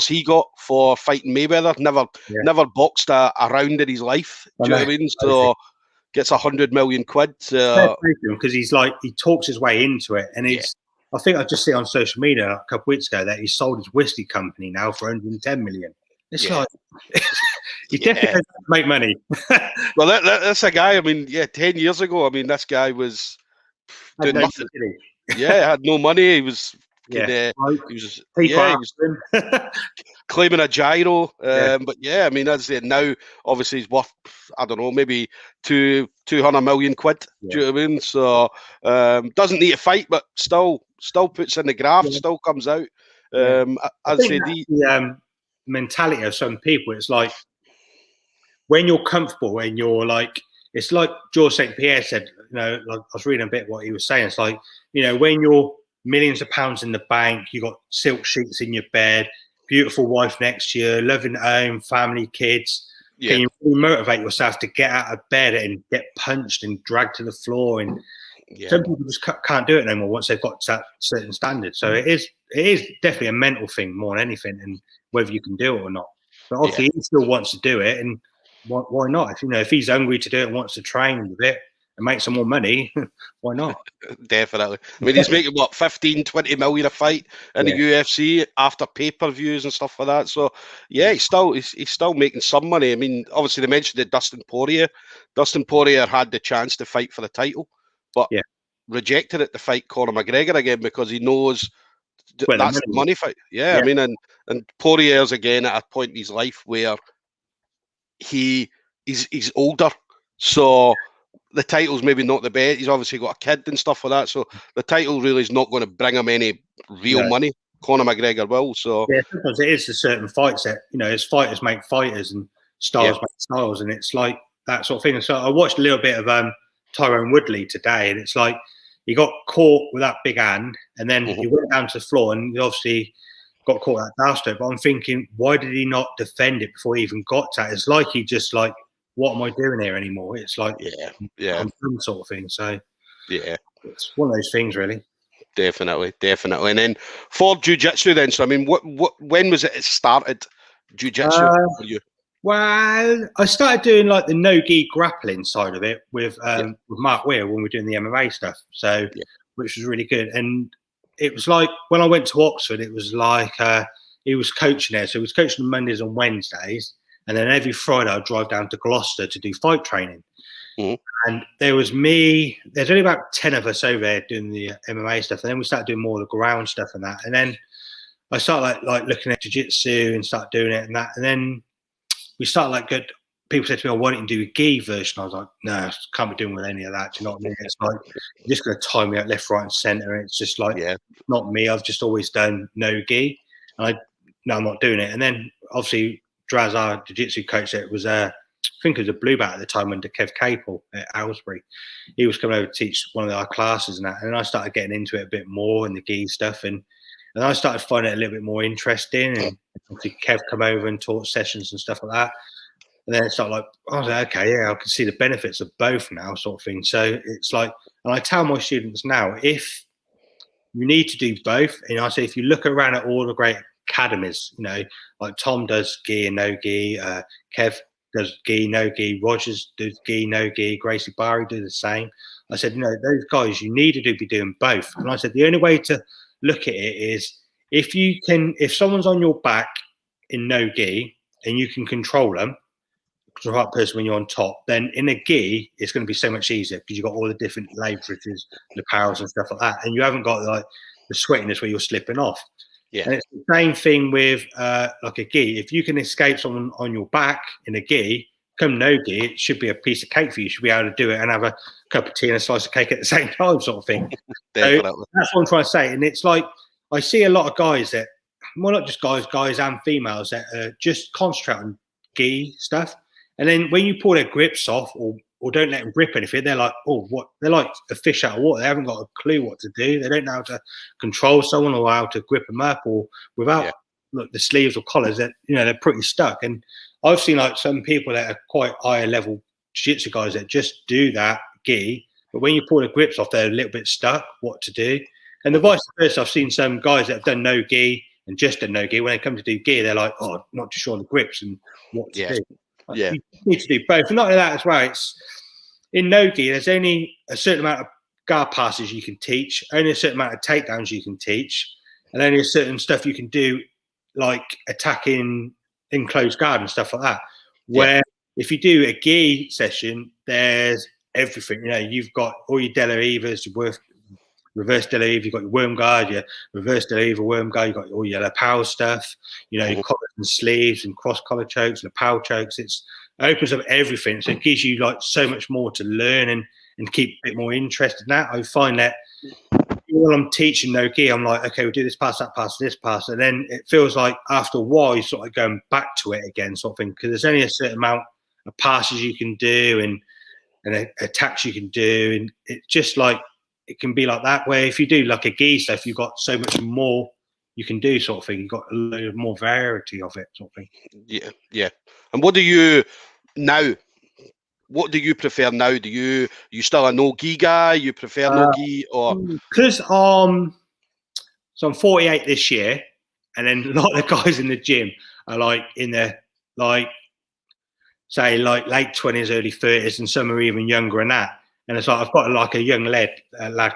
he got for fighting Mayweather. Never boxed a round in his life. Do you know what I mean? So gets £100 million. Because he's like, he talks his way into it, and he's. I think I just see on social media a couple of weeks ago that he sold his whiskey company now for 110 million. It's like he definitely doesn't make money. Well, that's a guy. I mean, 10 years ago. I mean, this guy was doing nothing. Had no money. He was. He was claiming a gyro. But I mean, as I said, now obviously he's worth, I don't know, maybe 200 million quid. Do you know what I mean? So doesn't need to fight, but still puts in the graft, still comes out. As I say, the mentality of some people, it's like when you're comfortable and you're like, it's like George St. Pierre said, like I was reading a bit what he was saying. It's like, when you're millions of pounds in the bank, you got silk sheets in your bed, beautiful wife next to you, loving home, family, kids. Can you really motivate yourself to get out of bed and get punched and dragged to the floor? And some people just can't do it no more once they've got to that certain standard. So it is definitely a mental thing more than anything, and whether you can do it or not. But obviously he still wants to do it, and why not? If he's hungry to do it and wants to train with it and make some more money, why not? Definitely. I mean, he's making 15-20 million a fight in the UFC after pay-per-views and stuff like that. So he's still making some money. I mean, obviously they mentioned that Dustin Poirier had the chance to fight for the title, but rejected it to fight Conor McGregor again because he knows that's the money fight. I mean, and Poirier's again at a point in his life where he's older, so the title's maybe not the best. He's obviously got a kid and stuff like that, so the title really is not going to bring him any real money. Conor McGregor will. So sometimes it is the certain fights that as fighters make fighters and styles make styles, and it's like that sort of thing. And so I watched a little bit of Tyrone Woodley today, and it's like he got caught with that big hand, and then he went down to the floor, and he obviously got caught at that downstep. But I'm thinking, why did he not defend it before he even got to it? It's like he just like, what am I doing here anymore? It's like, I'm done sort of thing. So it's one of those things, really. Definitely. And then for Jiu-Jitsu then, so I mean, when was it started, Jiu-Jitsu for you? Well, I started doing like the no-gi grappling side of it with Mark Weir when we were doing the MMA stuff. So, which was really good. And it was like when I went to Oxford, it was like he was coaching there. So he was coaching on Mondays and Wednesdays. And then every Friday I'd drive down to Gloucester to do fight training. And there was me, there's only about 10 of us over there doing the MMA stuff. And then we started doing more of the ground stuff and that. And then I started like looking at jiu-jitsu and started doing it and that. And then we started like people said to me, why don't you do a gi version? I was like, no, can't be doing with any of that. Do you know what I mean? It's like, you're just going to tie me out left, right and centre. And it's just like, not me. I've just always done no gi. And I'm not doing it. And then obviously Draz, our jiu-jitsu coach, it was I think it was a blue belt at the time under Kev Capel at Aylesbury. He was coming over to teach one of our classes and that. And then I started getting into it a bit more and the gi stuff. And I started finding it a little bit more interesting. And obviously Kev come over and taught sessions and stuff like that. And then it's like, I was like, okay, I can see the benefits of both now, sort of thing. So it's like, and I tell my students now, if you need to do both, and I say, if you look around at all the great academies, like Tom does gi and no gi, Kev does gi, no gi, Rogers does gi, no gi, Gracie Barry do the same. I said, those guys, you need to be doing both. And I said, the only way to look at it is if someone's on your back in no gi and you can control them, the right person when you're on top, then in a gi, it's going to be so much easier because you've got all the different leverages, the powers and stuff like that. And you haven't got like the sweatiness where you're slipping off. Yeah. And it's the same thing with like a gi. If you can escape someone on your back in a gi, come no gi, it should be a piece of cake for you. You should be able to do it and have a cup of tea and a slice of cake at the same time, sort of thing. So that's what I'm trying to say. And it's like, I see a lot of guys that, well, not just guys and females that just concentrate on gi stuff. And then when you pull their grips off or don't let them grip anything, they're like, oh, what? They're like a fish out of water. They haven't got a clue what to do. They don't know how to control someone or how to grip them up, or without look, the sleeves or collars, that they're pretty stuck. And I've seen like some people that are quite higher level jiu-jitsu guys that just do that gi, but when you pull the grips off, they're a little bit stuck what to do. And the vice versa, I've seen some guys that have done no gi and just done no gi. When they come to do gi, they're like, oh, not too sure on the grips and what to do. You need to do both. And not only that as well, it's in no gi, there's only a certain amount of guard passes you can teach, only a certain amount of takedowns you can teach, and only a certain stuff you can do, like attacking in closed guard and stuff like that. Where if you do a gi session, there's everything. You've got all your De La Rivas, your reverse De La Riva, you've got your worm guard, your reverse De La Riva worm guard, you've got all your lapel stuff, your collars and sleeves and cross collar chokes, lapel chokes. It opens up everything. So it gives you like so much more to learn and keep a bit more interested in that. I find that while I'm teaching no gi, I'm like, okay, we'll do this pass, that pass, this pass. And then it feels like after a while, you're sort of going back to it again, sort of thing, because there's only a certain amount of passes you can do and attacks you can do. And it's just like, it can be like that, where if you do like a gi stuff, you've got so much more you can do, sort of thing. You've got a lot more variety of it, sort of thing. Yeah. And what do you now? What do you prefer now? Do you still a no gi guy? You prefer no gi, or because so I'm 48 this year, and then a lot of the guys in the gym are like in their say like late 20s, early 30s, and some are even younger than that. And it's like I've got like a young lad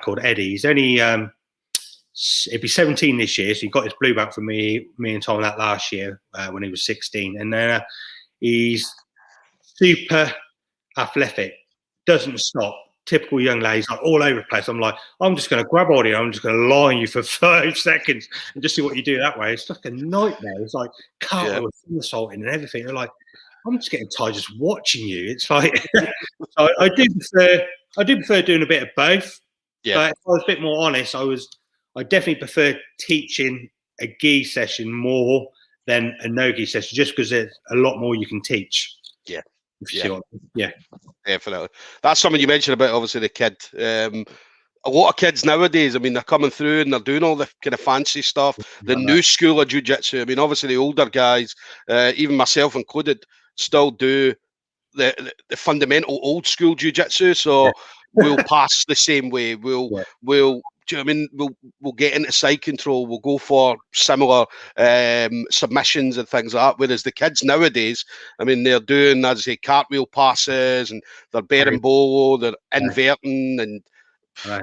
called Eddie. He's only he'll be 17 this year, so he got his blue belt from me and Tom that last year when he was 16. And then he's super athletic, doesn't stop. Typical young lad. He's like all over the place. I'm like, I'm just going to grab all of you. I'm just going to lie on you for 5 seconds and just see what you do that way. It's like a nightmare. It's like cartwheel, assaulting and everything. They're like, I'm just getting tired just watching you. It's like I do prefer doing a bit of both. Yeah. But if I was a bit more honest, I definitely prefer teaching a gi session more than a no gi session, just because there's a lot more you can teach. Yeah. Yeah. Definitely. That's something you mentioned about obviously the kid. A lot of kids nowadays, I mean, they're coming through and they're doing all the kind of fancy stuff, the new school of jiu-jitsu. I mean, obviously the older guys, even myself included, still do the fundamental old school jiu-jitsu. So we'll pass the same way. We'll do you know what I mean? We'll get into side control. We'll go for similar submissions and things like that. Whereas the kids nowadays, I mean, they're doing, as I say, cartwheel passes, and they're berimbolo, they're inverting, and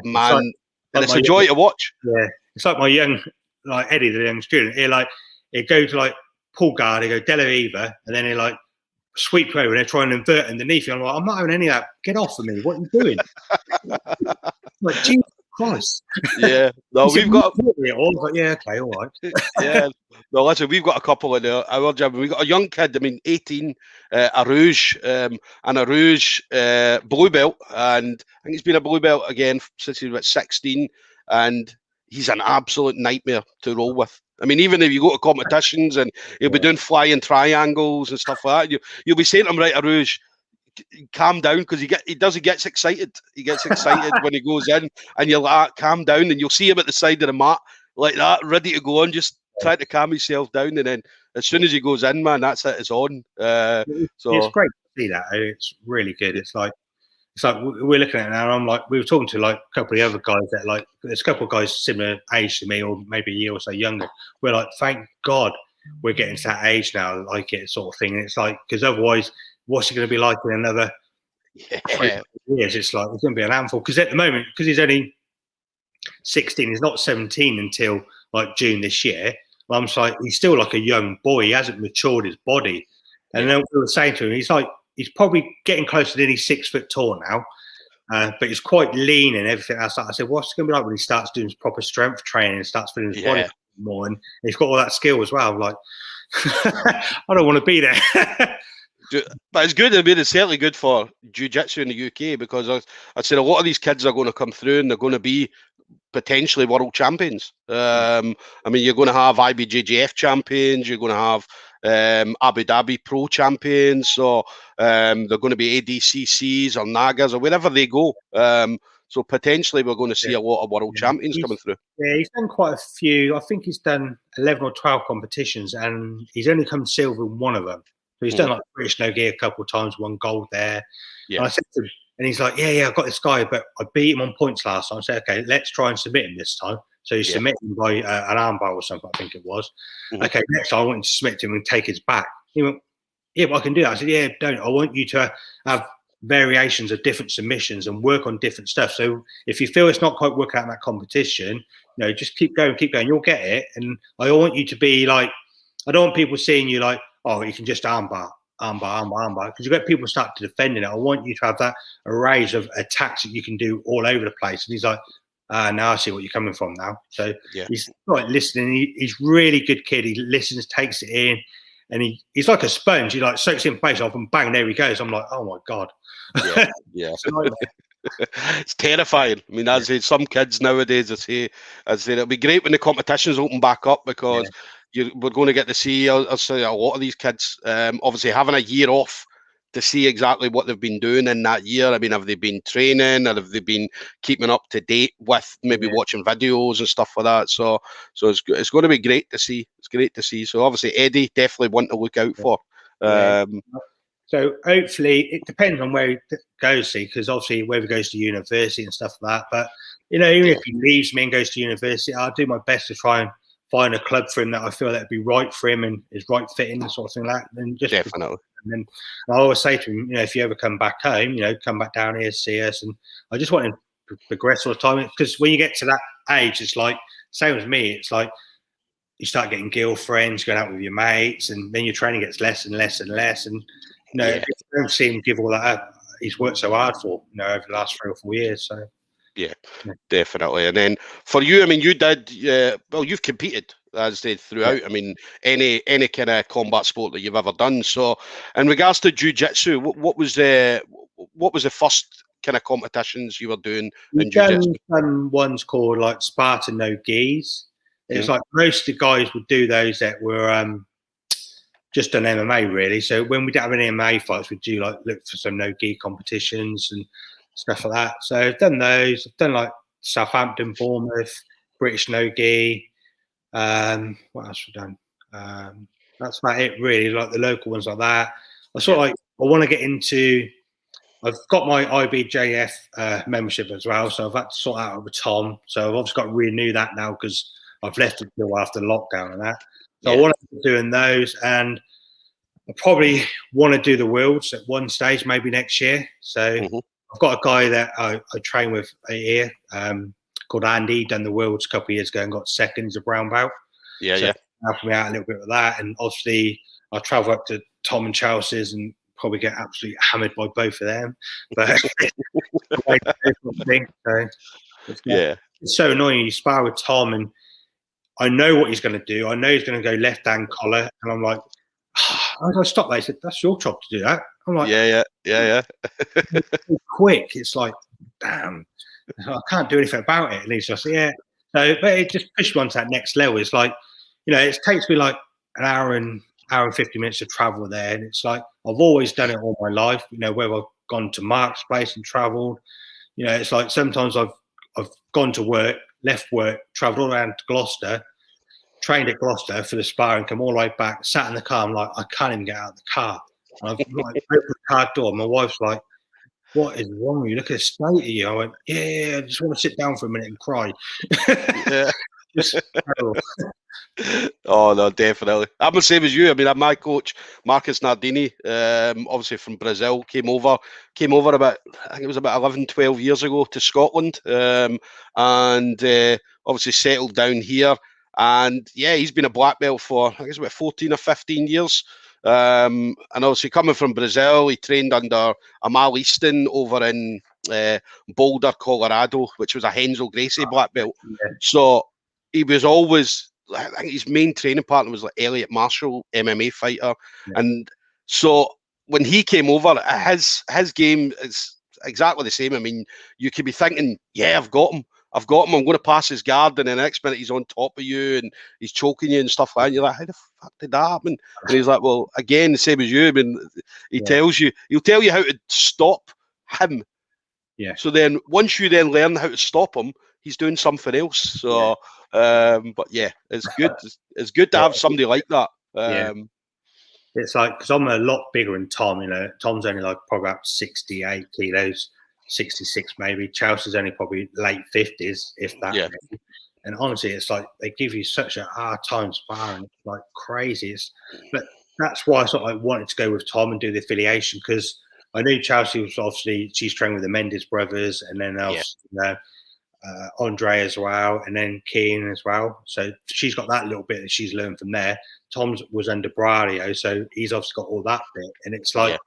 man, it's a joy to watch. Yeah, it's like my young, like Eddie, the young student. He'd go to like pull guard, he'd go De La Riva, and then he like sweep over and they're trying to invert underneath you. I'm like, I'm not having any of that. Get off of me. What are you doing? Like, Jesus Christ. Yeah. No, we've got yeah, okay, all right. Yeah. No, listen, we've got a couple in our gym. We've got a young kid, I mean, 18, a Rouge, and a Rouge blue belt. And I think he's been a blue belt again since he was about 16. And he's an absolute nightmare to roll with. I mean, even if you go to competitions and he'll be doing flying triangles and stuff like that, you'll be saying to him, right, Rouge, calm down, because he gets excited. He gets excited when he goes in, and you're like, calm down, and you'll see him at the side of the mat like that, ready to go on, just trying to calm himself down. And then as soon as he goes in, man, that's it, it's on. So it's great to see that. It's really good. It's like we're looking at it now, and I'm like, we were talking to like a couple of other guys that like, there's a couple of guys similar age to me, or maybe a year or so younger. We're like, thank God we're getting to that age now, like it sort of thing. And it's like, because otherwise, what's he going to be like in another 3 years? It's like, it's going to be an handful. Because at the moment, because he's only 16, he's not 17 until like June this year. I'm just like, he's still like a young boy. He hasn't matured his body. And then we were saying to him, he's like he's probably getting closer than he's 6 foot tall now. But he's quite lean and everything else. I said, what's it going to be like when he starts doing proper strength training and starts feeling his body more? And he's got all that skill as well. Like, I don't want to be there. But it's good. I mean, it's certainly good for jiu-jitsu in the UK, because I said a lot of these kids are going to come through and they're going to be potentially world champions. I mean, you're going to have IBJJF champions. You're going to have Abu Dhabi Pro champions. So they're going to be ADCCs or Nagas or wherever they go. So potentially we're going to see a lot of world champions coming through. Yeah, he's done quite a few. I think he's done 11 or 12 competitions, and he's only come silver in one of them. So he's done like British no-gi a couple of times, won gold there. Yeah. And I said to him, and he's like, yeah, I've got this guy, but I beat him on points last time. I said, okay, let's try and submit him this time. So he submitted him by an armbar or something, I think it was. Okay, next time I want to submit him and take his back. He went, yeah, but I can do that. I said, yeah, don't. I want you to have variations of different submissions and work on different stuff. So if you feel it's not quite working out in that competition, just keep going, you'll get it. And I want you to be like, I don't want people seeing you like, oh, you can just armbar, because you've got people start to defending it. I want you to have that arrays of attacks that you can do all over the place. And he's like, now I see what you're coming from now. So he's like listening. He's really good kid. He listens, takes it in, and he's like a sponge. He like soaks in place off, and bang, there he goes. I'm like, oh my God. Yeah. It's terrifying. I mean, as some kids nowadays, I say it'll be great when the competitions open back up, because we're going to get to see a lot of these kids obviously having a year off to see exactly what they've been doing in that year. I mean, have they been training, or have they been keeping up to date with maybe watching videos and stuff like that? So it's going to be great to see. It's great to see. So obviously Eddie, definitely one to look out for. So hopefully it depends on where he goes, because obviously whether he goes to university and stuff like that. But even if he leaves me and goes to university, I'll do my best to try and find a club for him that I feel that'd be right for him and is right fitting, and sort of thing like that. And just definitely. And then I always say to him, if you ever come back home, come back down here, see us. And I just want him to progress all the time, because when you get to that age, it's like same as me. It's like you start getting girlfriends, going out with your mates, and then your training gets less and less and less. And if you don't see him give all that up, he's worked so hard for over the last 3 or 4 years. So. Yeah, definitely. And then for you, I mean, you did, you've competed, as I said, throughout. I mean, any kind of combat sport that you've ever done. So in regards to jiu-jitsu, what was the first kind of competitions you were doing in jiu-jitsu? Done ones called like Spartan no gis. It was like most of the guys would do those that were just done MMA really. So when we did have any MMA fights, we'd do like look for some no gi competitions and stuff like that. So I've done those. I've done like Southampton, Bournemouth, British no-gi. What else have I done? That's about it really, like the local ones like that. I sort of like, I want to get into, I've got my IBJF membership as well, so I've had to sort out with Tom. So I've obviously got to renew that now, because I've left it till after lockdown and that. So I want to be doing those, and I probably want to do the Worlds at one stage, maybe next year. So I've got a guy that I train with here called Andy. Done the Worlds a couple of years ago and got second as a brown belt. Helping me out a little bit with that. And obviously I'll travel up to Tom and Chelsea's and probably get absolutely hammered by both of them. But it's so annoying. You spar with Tom and I know what he's going to do. I know he's going to go left hand collar, and I'm like, how do I stop that? He said, that's your job to do that. I'm like, yeah. Quick. It's like, damn, I can't do anything about it. And he's just, So, but it just pushed me on to that next level. It's like, it takes me like an hour and 50 minutes to travel there. And it's like, I've always done it all my life, whether I've gone to Mark's place and traveled, it's like sometimes I've gone to work, left work, traveled all around to Gloucester, trained at Gloucester for the sparring, come all the way back, sat in the car. I'm like, I can't even get out of the car. And I've like, opened the car door. My wife's like, what is wrong with you? Look at the state of you. I went, I just want to sit down for a minute and cry. Oh no, definitely. I'm the same as you. I mean, my coach Marcelo Nardini, obviously from Brazil, came over about, I think it was about 11, 12 years ago to Scotland, and obviously settled down here. And he's been a black belt for, I guess, about 14 or 15 years. And obviously coming from Brazil, he trained under Amal Easton over in Boulder, Colorado, which was a Hensel Gracie black belt. Yeah. So he was always, I think his main training partner was like Elliot Marshall, MMA fighter. Yeah. And so when he came over, his game is exactly the same. I mean, you could be thinking, yeah, I've got him. I'm going to pass his guard, and the next minute he's on top of you and he's choking you and stuff like that. And you're like, how the fuck did that happen? And he's like, well, again, the same as you. I mean, he'll tell you how to stop him. Yeah. So then once you then learn how to stop him, he's doing something else. So, but yeah, it's good. It's good to have somebody like that. It's like, because I'm a lot bigger than Tom, you know. Tom's only like probably about 68 kilos, 66 maybe. Chelsea's only probably late 50s, if that. Yeah. Maybe. And honestly, it's like they give you such a hard time sparring. It's like crazy. But that's why I sort of like wanted to go with Tom and do the affiliation, because I knew Chelsea was obviously, she's trained with the Mendes brothers, and then else, you know, Andre as well, and then Keane as well. So she's got that little bit that she's learned from there. Tom's was under Brario, so he's obviously got all that bit. And it's like,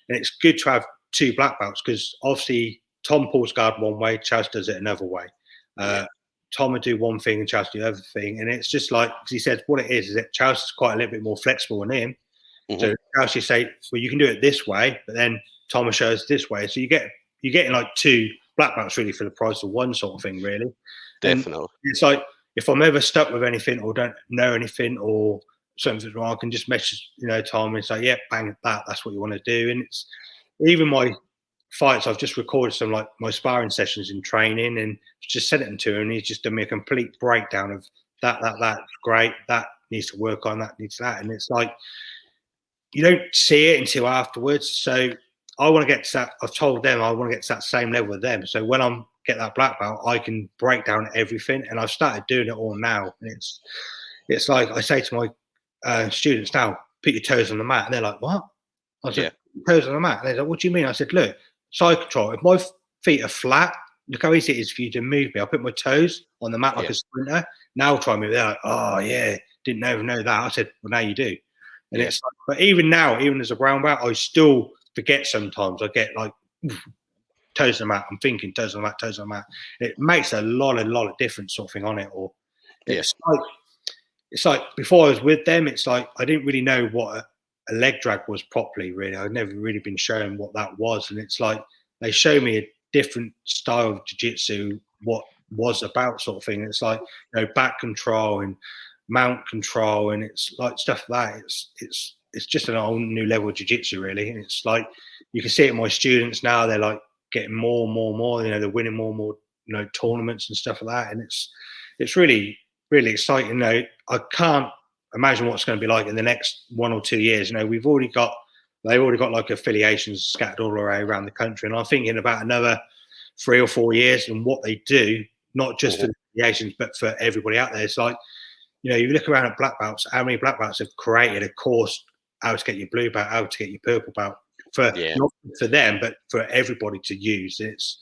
and it's good to have two black belts, because obviously Tom pulls guard one way, Chelsea does it another way. Tom would do one thing and Chelsea do the other thing. And it's just like, because he said what it is that Chelsea's quite a little bit more flexible than him. So Chelsea say, well, you can do it this way, but then Tom will show us this way. So you're getting like two black belts really for the price of one, sort of thing, really. Definitely. And it's like, if I'm ever stuck with anything or don't know anything or something's wrong, I can just message, you know, Tom and say, yeah, bang, that's what you want to do. And it's even my fights, I've just recorded some like my sparring sessions in training and just sent it to him, and he's just done me a complete breakdown of that's great, that needs to work on, that needs that. And it's like, you don't see it until afterwards. So I want to get to that. I've told them I want to get to that same level with them. So when I'm get that black belt, I can break down everything, and I've started doing it all now. And it's like I say to my students now, put your toes on the mat, and they're like, "What?" I said, "Toes on the mat." And they're like, "What do you mean?" I said, "Look, side control. If my feet are flat, look how easy it is for you to move me. I put my toes on the mat like a sprinter. Now try me." They're like, "Oh yeah, didn't know that." I said, "Well, now you do." And it's like, but even now, even as a brown belt, I still forget sometimes. I get like toes on the mat. I'm thinking toes on the mat, toes on the mat. It makes a lot of difference sort of thing on it. Or it's like before I was with them, it's like I didn't really know what a leg drag was properly. Really, I'd never really been shown what that was, and it's like they show me a different style of jiu-jitsu, what was about sort of thing. It's like, you know, back control and mount control, and it's like stuff like that. It's just an whole new level of jiu-jitsu, really. And it's like you can see it in my students now. They're like getting more. You know, they're winning more. You know, tournaments and stuff like that. And it's really exciting. You know, I can't imagine what's going to be like in the next 1 or 2 years. You know, they've already got like affiliations scattered all around the country, and I'm thinking about another 3 or 4 years and what they do, not just for the affiliations but for everybody out there. It's like, you know, you look around at black belts, how many black belts have created a course how to get your blue belt, how to get your purple belt, for not for them but for everybody to use. It's,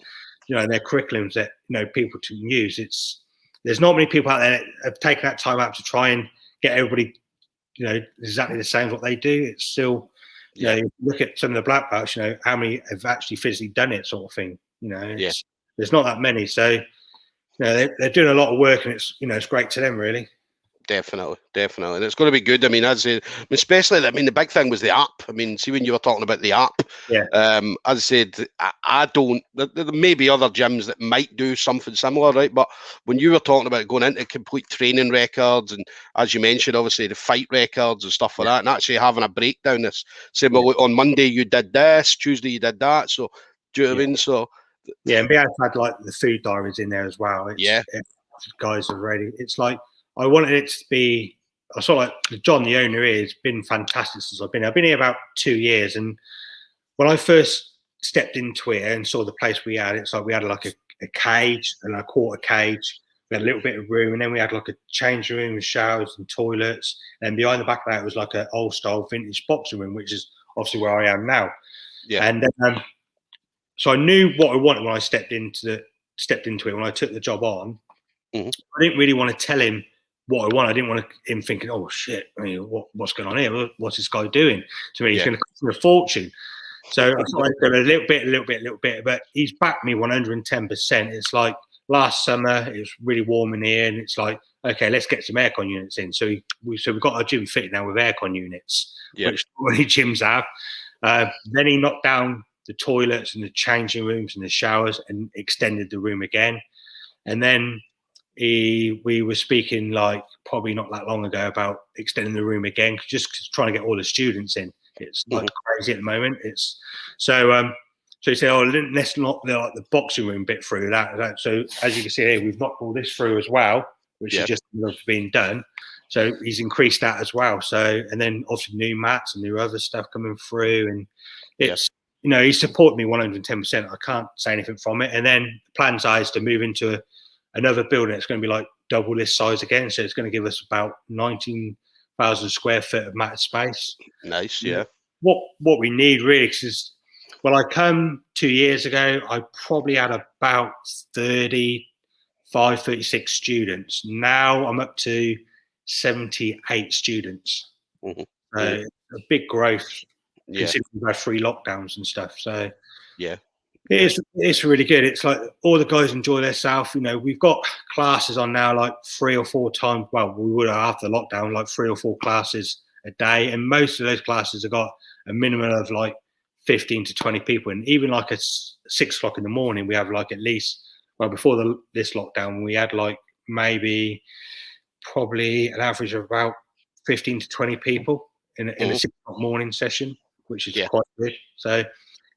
you know, their curriculums that, you know, people to use. There's not many people out there that have taken that time out to try and get everybody, you know, exactly the same as what they do. It's still, you know, look at some of the black belts, you know, how many have actually physically done it, sort of thing. You know, there's not that many. So, you know, they're doing a lot of work, and it's, you know, it's great to them, really. Definitely. And it's going to be good. I mean, especially, the big thing was the app. I mean, see, when you were talking about the app, as I said, I don't, there may be other gyms that might do something similar, right? But when you were talking about going into complete training records, and as you mentioned, obviously the fight records and stuff like that, and actually having a breakdown, this saying, well, look, on Monday you did this, Tuesday you did that. So, do you know what I mean? So, and be able to add like the food diaries in there as well. Guys are ready. It's like, I wanted it to be, I saw like John, the owner, has been fantastic since I've been here. I've been here about 2 years. And when I first stepped into it and saw the place we had, it's like we had like a cage and a quarter cage. We had a little bit of room, and then we had like a change room with showers and toilets. And behind the back of that was like an old style vintage boxing room, which is obviously where I am now. And so I knew what I wanted when I stepped into it, when I took the job on. I didn't really want to tell him what I want. I didn't want him thinking, oh shit, I mean, what's going on here? What's this guy doing to me? He's going to cost me a fortune. So I thought I'd go a little bit, but he's backed me 110%. It's like last summer, it was really warm in here, and it's like, okay, let's get some aircon units in. So we've got our gym fitted now with aircon units, which only gyms have. Then he knocked down the toilets and the changing rooms and the showers and extended the room again. And then we were speaking like probably not that long ago about extending the room again, just trying to get all the students in. It's like crazy at the moment. It's so he said, oh, let's knock the boxing room bit through that. So as you can see here, we've knocked all this through as well, which is just being done. So he's increased that as well. So, and then obviously new mats and new other stuff coming through, and it's you know, he supported me 110%. I can't say anything from it. And then the plan is to move into another building. It's going to be like double this size again. So it's going to give us about 19,000 square foot of mat space. Nice, yeah. What we need really, because when I come 2 years ago, I probably had about 35, 36 students. Now I'm up to 78 students. A big growth, considering we've had 3 lockdowns and stuff. So it's really good. It's like all the guys enjoy themselves. You know, we've got classes on now like 3 or 4 times. Well, we would have after lockdown, like 3 or 4 classes a day, and most of those classes have got a minimum of like 15 to 20 people. And even like at 6 o'clock in the morning, we have like at least, well, before this lockdown, we had like maybe probably an average of about 15 to 20 people in a 6 o'clock morning session, which is quite good. So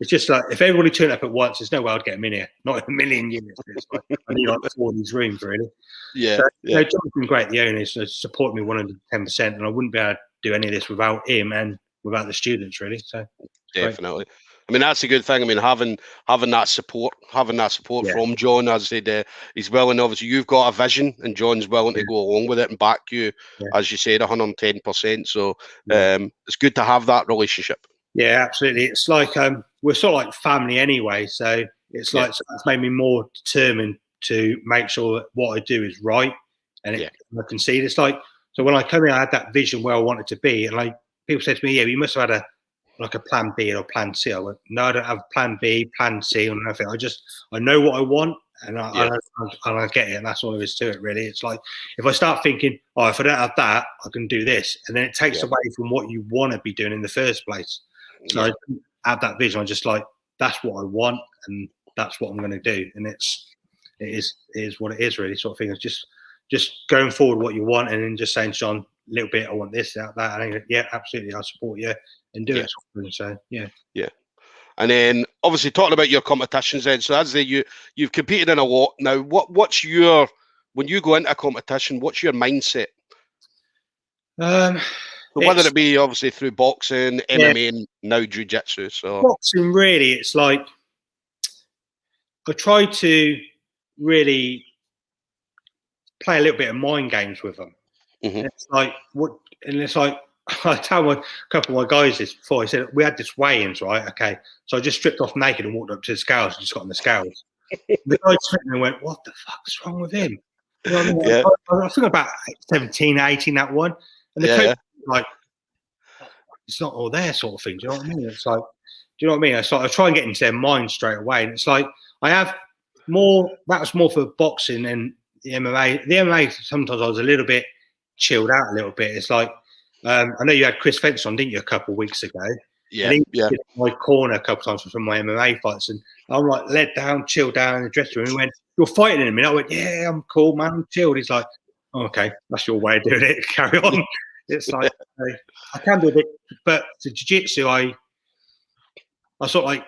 it's just like, if everybody turned up at once, there's no way I'd get them in here. Not in a million units. It's like, I need like 4 of these rooms, really. So, you know, John's been great. The owner has supported me 110%, and I wouldn't be able to do any of this without him and without the students, really. So definitely. Great. I mean, that's a good thing. I mean, having that support from John, as I said, he's willing. Obviously, you've got a vision, and John's willing to go along with it and back you, as you said, 110%. So it's good to have that relationship. Yeah, absolutely. It's like we're sort of like family anyway. So it's like it's made me more determined to make sure that what I do is right, and I can see it. It's like, so when I come in, I had that vision where I wanted to be, and like people said to me, "Yeah, you must have had a plan B or plan C." I went, "No, I don't have plan B, plan C, or nothing. I know what I want, and I get it, and that's all there is to it, really." It's like, if I start thinking, "Oh, if I don't have that, I can do this," and then it takes away from what you want to be doing in the first place. So I didn't have that vision. I just like, that's what I want, and that's what I'm going to do, and it is what it is, really, sort of thing. It's just going forward what you want, and then just saying, "John, a little bit, I want this, that." And I go, absolutely, I'll support you and do it. So And then obviously talking about your competitions, then, so as you've competed in a lot now. What's your, when you go into a competition, what's your mindset? Whether it be obviously through boxing, MMA, and now Jiu-Jitsu. So boxing, really, it's like I try to really play a little bit of mind games with them. It's like I tell a couple of my guys this before. I said, we had this weigh-ins, right? Okay, so I just stripped off naked and walked up to the scales and just got on the scales. The guys and went, "What the fuck's wrong with him?" You know what I mean? I think about 17, 18 that one, and the coach like, it's not all there, sort of thing. Do you know what I mean? It's like, do you know what I mean? It's like I try and get into their mind straight away, and it's like I have more. That was more for boxing and the MMA. The MMA, sometimes I was a little bit chilled out a little bit. It's like, I know you had Chris Fence on, didn't you, a couple of weeks ago? Yeah, and he did my corner a couple of times from my MMA fights, and I'm like, led down, chilled down in the dressing room. He went, "You're fighting in a minute." I went, "Yeah, I'm cool, man. I'm chilled." He's like, "Oh, okay, that's your way of doing it. Carry on." It's like, I can do a bit, but the jiu-jitsu, I sort of like,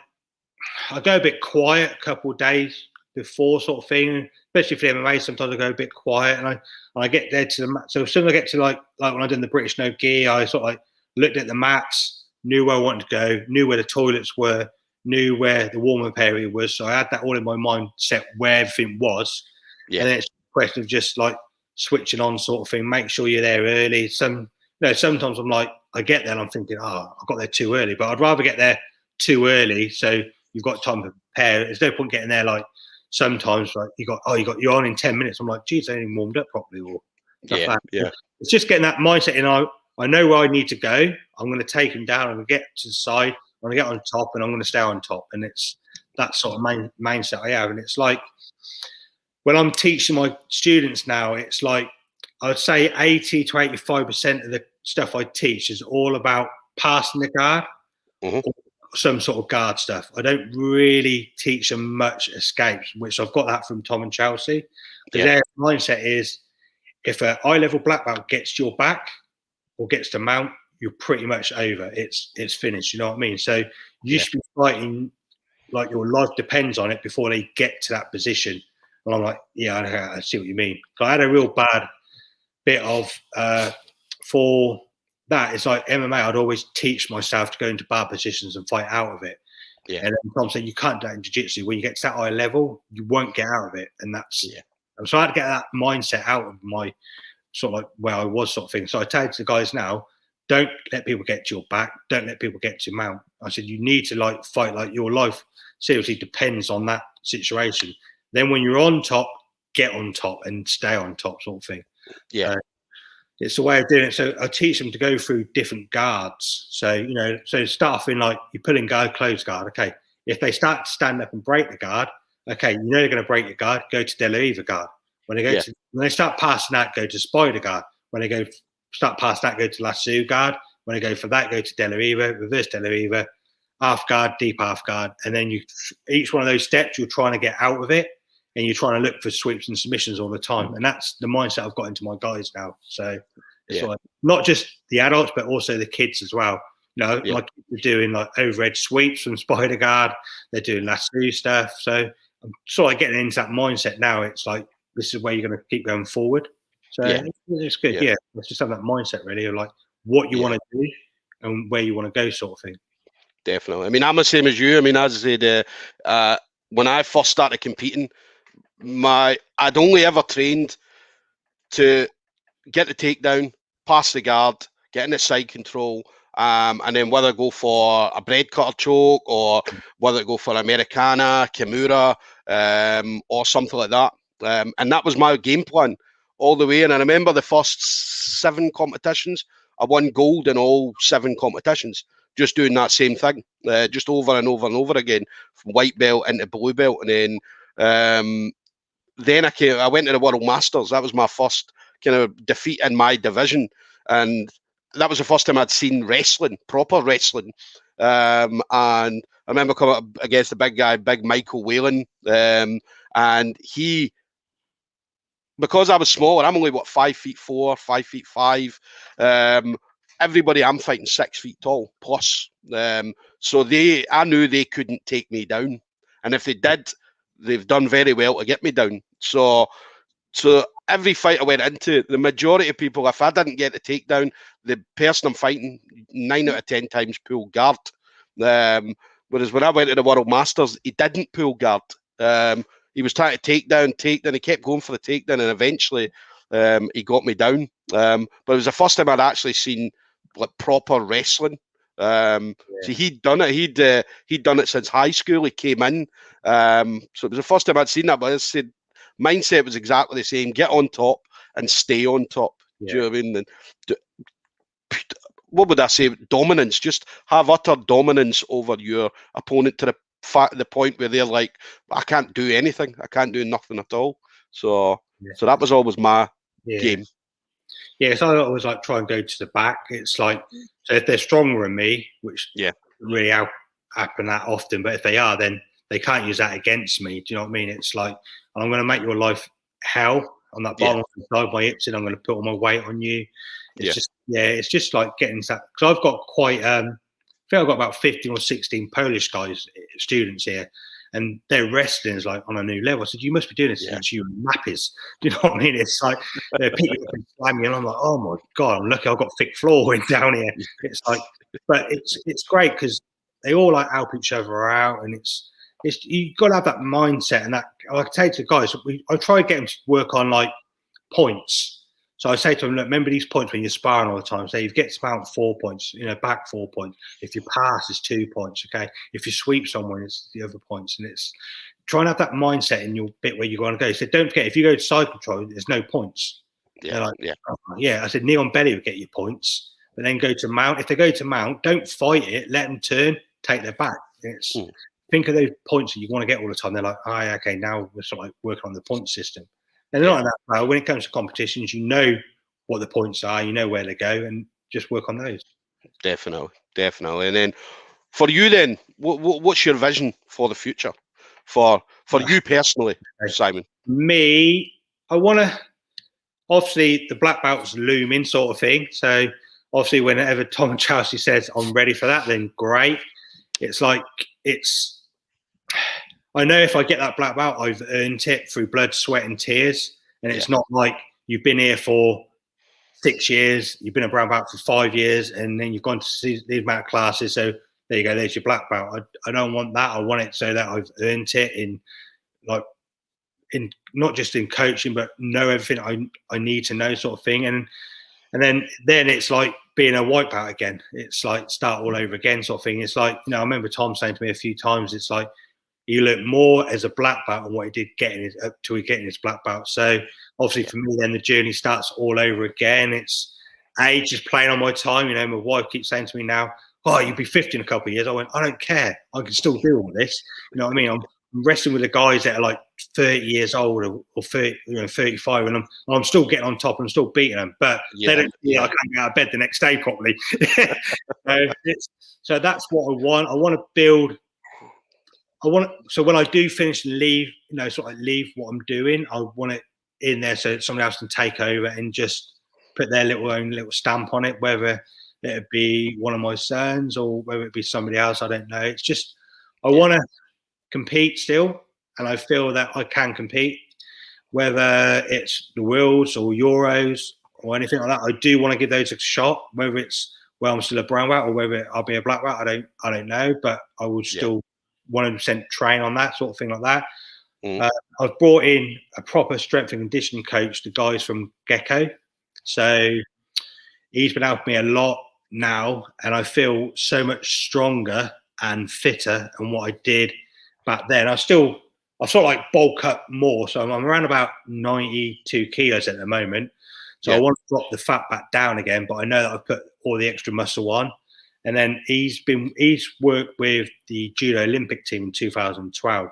I go a bit quiet a couple of days before, sort of thing, especially for the MMA. Sometimes I go a bit quiet, and I get there to the mat. So as soon as I get to like when I did the British no gi, I sort of like looked at the mats, knew where I wanted to go, knew where the toilets were, knew where the warm-up area was. So I had that all in my mind set where everything was. And then it's a question of just like switching on, sort of thing. Make sure you're there early. Sometimes I'm like, I get there and I'm thinking, I got there too early, but I'd rather get there too early so you've got time to prepare. There's no point getting there like sometimes like you're on in 10 minutes. I'm like, geez, I ain't even warmed up properly, or stuff Yeah, like that. yeah, It's just getting that mindset in. I know where I need to go. I'm going to take him down. I'm going to get to the side. I'm going to get on top, and I'm going to stay on top. And it's that sort of mindset I have. And it's like when I'm teaching my students now, it's like I would say 80 to 85% of the stuff I teach is all about passing the guard, mm-hmm. or some sort of guard stuff. I don't really teach them much escapes, which I've got that from Tom and Chelsea. Because their mindset is, if an eye-level black belt gets to your back or gets to mount, you're pretty much over. It's finished. You know what I mean? So you should be fighting like your life depends on it before they get to that position. And I'm like, yeah, I see what you mean. So I had a real bad bit of for that. It's like MMA. I'd always teach myself to go into bad positions and fight out of it. Yeah. And then Tom said, you can't do that in jiu-jitsu. When you get to that eye level, you won't get out of it. And that's so I had to get that mindset out of my sort of like where I was sort of thing. So I tell the guys now, don't let people get to your back. Don't let people get to your mount. I said, you need to like fight like your life seriously depends on that situation. Then when you're on top, get on top and stay on top sort of thing. Yeah. It's a way of doing it. So I teach them to go through different guards. So, you know, so start off in like you put in guard, close guard. Okay. If they start to stand up and break the guard, okay, you know they're going to break your guard, go to De La Riva guard. When they start passing that, go to Spider guard. When they start past that, go to Lasso guard. When they go for that, go to De La Riva, reverse De La Riva, half guard, deep half guard. And then each one of those steps, you're trying to get out of it. And you're trying to look for sweeps and submissions all the time. And that's the mindset I've got into my guys now. So it's like not just the adults, but also the kids as well. You know, my kids are doing like overhead sweeps from Spider Guard. They're doing lasso stuff. So I'm sort of getting into that mindset now. It's like, this is where you're going to keep going forward. So it's good. Yeah. Let's just have that mindset really of like what you want to do and where you want to go sort of thing. Definitely. I mean, I'm the same as you. I mean, as I said, when I first started competing, I'd only ever trained to get the takedown, pass the guard, get in the side control, and then whether go for a bread cutter choke or whether go for Americana, Kimura, or something like that. And that was my game plan all the way. And I remember the first 7 competitions, I won gold in all 7 competitions, just doing that same thing, just over and over and over again, from white belt into blue belt. And then I went to the World Masters. That was my first kind of defeat in my division. And that was the first time I'd seen wrestling, proper wrestling. And I remember coming up against the big guy, Big Michael Whalen. And he, because I was smaller, I'm only, 5'4", 5'5". Everybody I'm fighting 6 feet tall plus. So I knew they couldn't take me down. And if they did, they've done very well to get me down. So every fight I went into, the majority of people, if I didn't get the takedown, the person I'm fighting 9 out of 10 times pulled guard. Whereas when I went to the World Masters, he didn't pull guard. He was trying to take down. He kept going for the takedown, and eventually he got me down. But it was the first time I'd actually seen like proper wrestling. So he'd done it. He'd done it since high school. He came in. So it was the first time I'd seen that. But I said, mindset was exactly the same. Get on top and stay on top. Do you know what I mean? And what would I say? Dominance. Just have utter dominance over your opponent to the point where they're like, I can't do anything. I can't do nothing at all. So that was always my game. Yeah, so I always like try and go to the back. It's like, so if they're stronger than me, which doesn't really happen that often, but if they are, then they can't use that against me. Do you know what I mean? It's like, I'm going to make your life hell on that bottom side by hips, and I'm going to put all my weight on you. It's it's just like getting that. Because I've got quite, I think I've got about 15 or 16 Polish guys, students here, and their wrestling is like on a new level. I said, you must be doing this against you nappies. Do you know what I mean? It's like they pick you up and slam me, and I'm like, oh my God, I'm lucky I've got thick floor down here. It's like, but it's great because they all like help each other out, and it's you've got to have that mindset. And that I say to the guys, I try to get them to work on like points. So I say to them, look, remember these points when you're sparring all the time. Say you get to mount 4 points, back 4 points. If you pass, it's 2 points. Okay. If you sweep someone, it's the other points. And it's trying to have that mindset in your bit where you want to go. So don't forget, if you go to side control, there's no points. They're like, oh, yeah. I said, knee on belly would get you points, but then go to mount. If they go to mount, don't fight it. Let them turn, take their back. It's think of those points that you want to get all the time. They're like, oh, okay, now we're sort of like working on the point system. And they're not that well. When it comes to competitions, you know what the points are, you know where they go, and just work on those. Definitely. And then for you, then, what's your vision for the future, for you personally, Simon? Me, I want to. Obviously, the black belt's looming, sort of thing. So, obviously, whenever Tom and Chelsea says I'm ready for that, then great. It's like I know if I get that black belt, I've earned it through blood, sweat, and tears. And it's not like you've been here for 6 years, you've been a brown belt for 5 years, and then you've gone to see these amount of classes. So there you go, there's your black belt. I don't want that. I want it so that I've earned it in not just in coaching, but know everything I need to know, sort of thing. And then it's like being a white belt again. It's like start all over again, sort of thing. It's like, I remember Tom saying to me a few times, it's like you look more as a black belt than what he did getting his black belt. So obviously for me, then the journey starts all over again. It's age is playing on my time. My wife keeps saying to me now, oh, you'll be 50 in a couple of years. I went, I don't care. I can still do all this. You know what I mean? I'm wrestling with the guys that are like 30 years old or 30, 35, and I'm still getting on top and I'm still beating them. But they don't I can't get out of bed the next day properly. So that's what I want. I want to build. So when I do finish and leave, sort of leave what I'm doing, I want it in there so that somebody else can take over and just put their own little stamp on it, whether it be one of my sons or whether it be somebody else. I don't know. It's just, I want to compete still, and I feel that I can compete, whether it's the Worlds or Euros or anything like that. I do want to give those a shot, whether it's I'm still a brown belt or whether I'll be a black belt. I don't know, but I will still 100% train on that sort of thing like that. I've brought in a proper strength and conditioning coach, the guys from Gecko. So he's been helping me a lot now, and I feel so much stronger and fitter than what I did back then. I sort of like bulk up more. So I'm around about 92 kilos at the moment. So I want to drop the fat back down again, but I know that I've put all the extra muscle on. And then he's worked with the Judo Olympic team in 2012.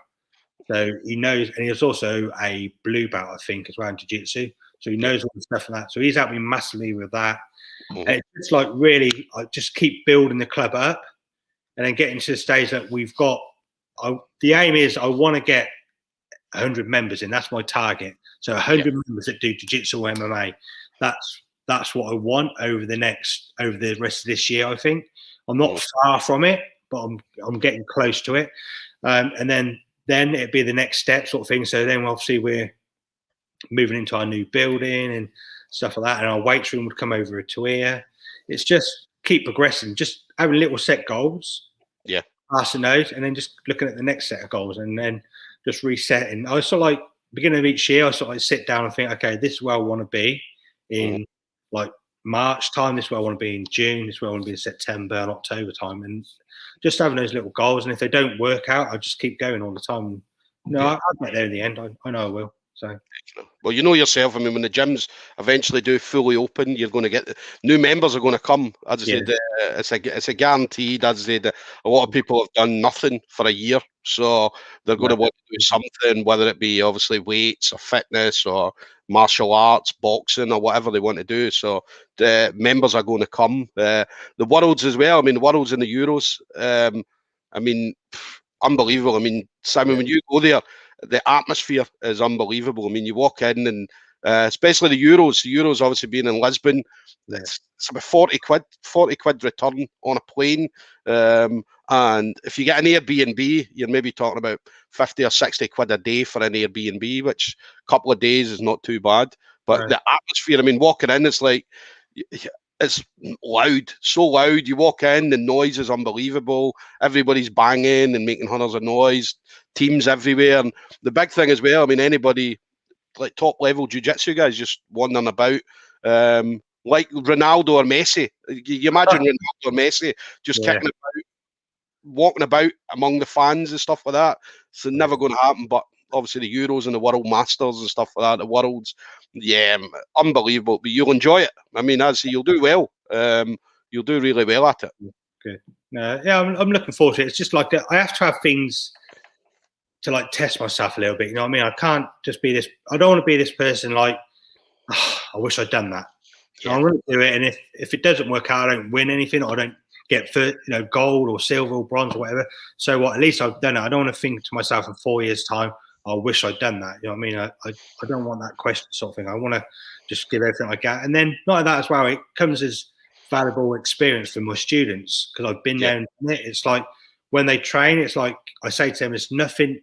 So he knows, and he was also a blue belt, I think, as well in Jiu-Jitsu. So he knows all the stuff like that. So he's helped me massively with that. And it's just like really, I just keep building the club up and then getting to the stage that we've got. The aim is I want to get 100 members in. That's my target. So 100 members that do Jiu-Jitsu or MMA. That's what I want over the rest of this year, I think. I'm not far from it, but I'm getting close to it. And then it'd be the next step sort of thing. So then obviously we're moving into our new building and stuff like that. And our weights room would come over to here. It's just keep progressing, just having little set goals. Yeah. Passing those and then just looking at the next set of goals and then just resetting. I sort of like beginning of each year, I sort of like sit down and think, okay, this is where I want to be in like March time, this is where I want to be in June, this is where I want to be in September and October time, and just having those little goals. And if they don't work out, I just keep going all the time. I'll get there in the end. I know I will. So, well, you know yourself. I mean, when the gyms eventually do fully open, you're going to get new members are going to come. As I said, it's a guaranteed. As I said, a lot of people have done nothing for a year, so they're going to want to do something, whether it be obviously weights or fitness or martial arts, boxing or whatever they want to do. So the members are going to come. The Worlds as well. I mean, the Worlds and the Euros. I mean, unbelievable. I mean, Simon, when you go there, the atmosphere is unbelievable. I mean, you walk in and especially the Euros obviously being in Lisbon, it's about 40 quid return on a plane. And if you get an Airbnb, you're maybe talking about 50 or 60 quid a day for an Airbnb, which a couple of days is not too bad. But the atmosphere, I mean, walking in, it's like, it's loud, so loud. You walk in, the noise is unbelievable. Everybody's banging and making hundreds of noise. Teams everywhere. And the big thing as well, I mean, anybody like top level jiu-jitsu guys just wandering about, like Ronaldo or Messi. You imagine Ronaldo or Messi just kicking about, walking about among the fans and stuff like that. It's never going to happen. But obviously the Euros and the World Masters and stuff like that, the Worlds. Yeah, unbelievable. But you'll enjoy it. I mean, you'll do well. You'll do really well at it. Good. Yeah, I'm looking forward to it. It's just like I have to have things to like test myself a little bit. You know what I mean? I can't just be this. I don't want to be this person like, oh, I wish I'd done that. So I'm going to do it, and if it doesn't work out, I don't win anything. Or I don't get gold or silver or bronze or whatever. So what? At least I've done it. I don't want to think to myself in 4 years' time, I wish I'd done that. You know what I mean? I don't want that question sort of thing. I want to just give everything I got, and then not that as well. It comes as valuable experience for my students because I've been there and done it. It's like when they train, it's like I say to them, it's nothing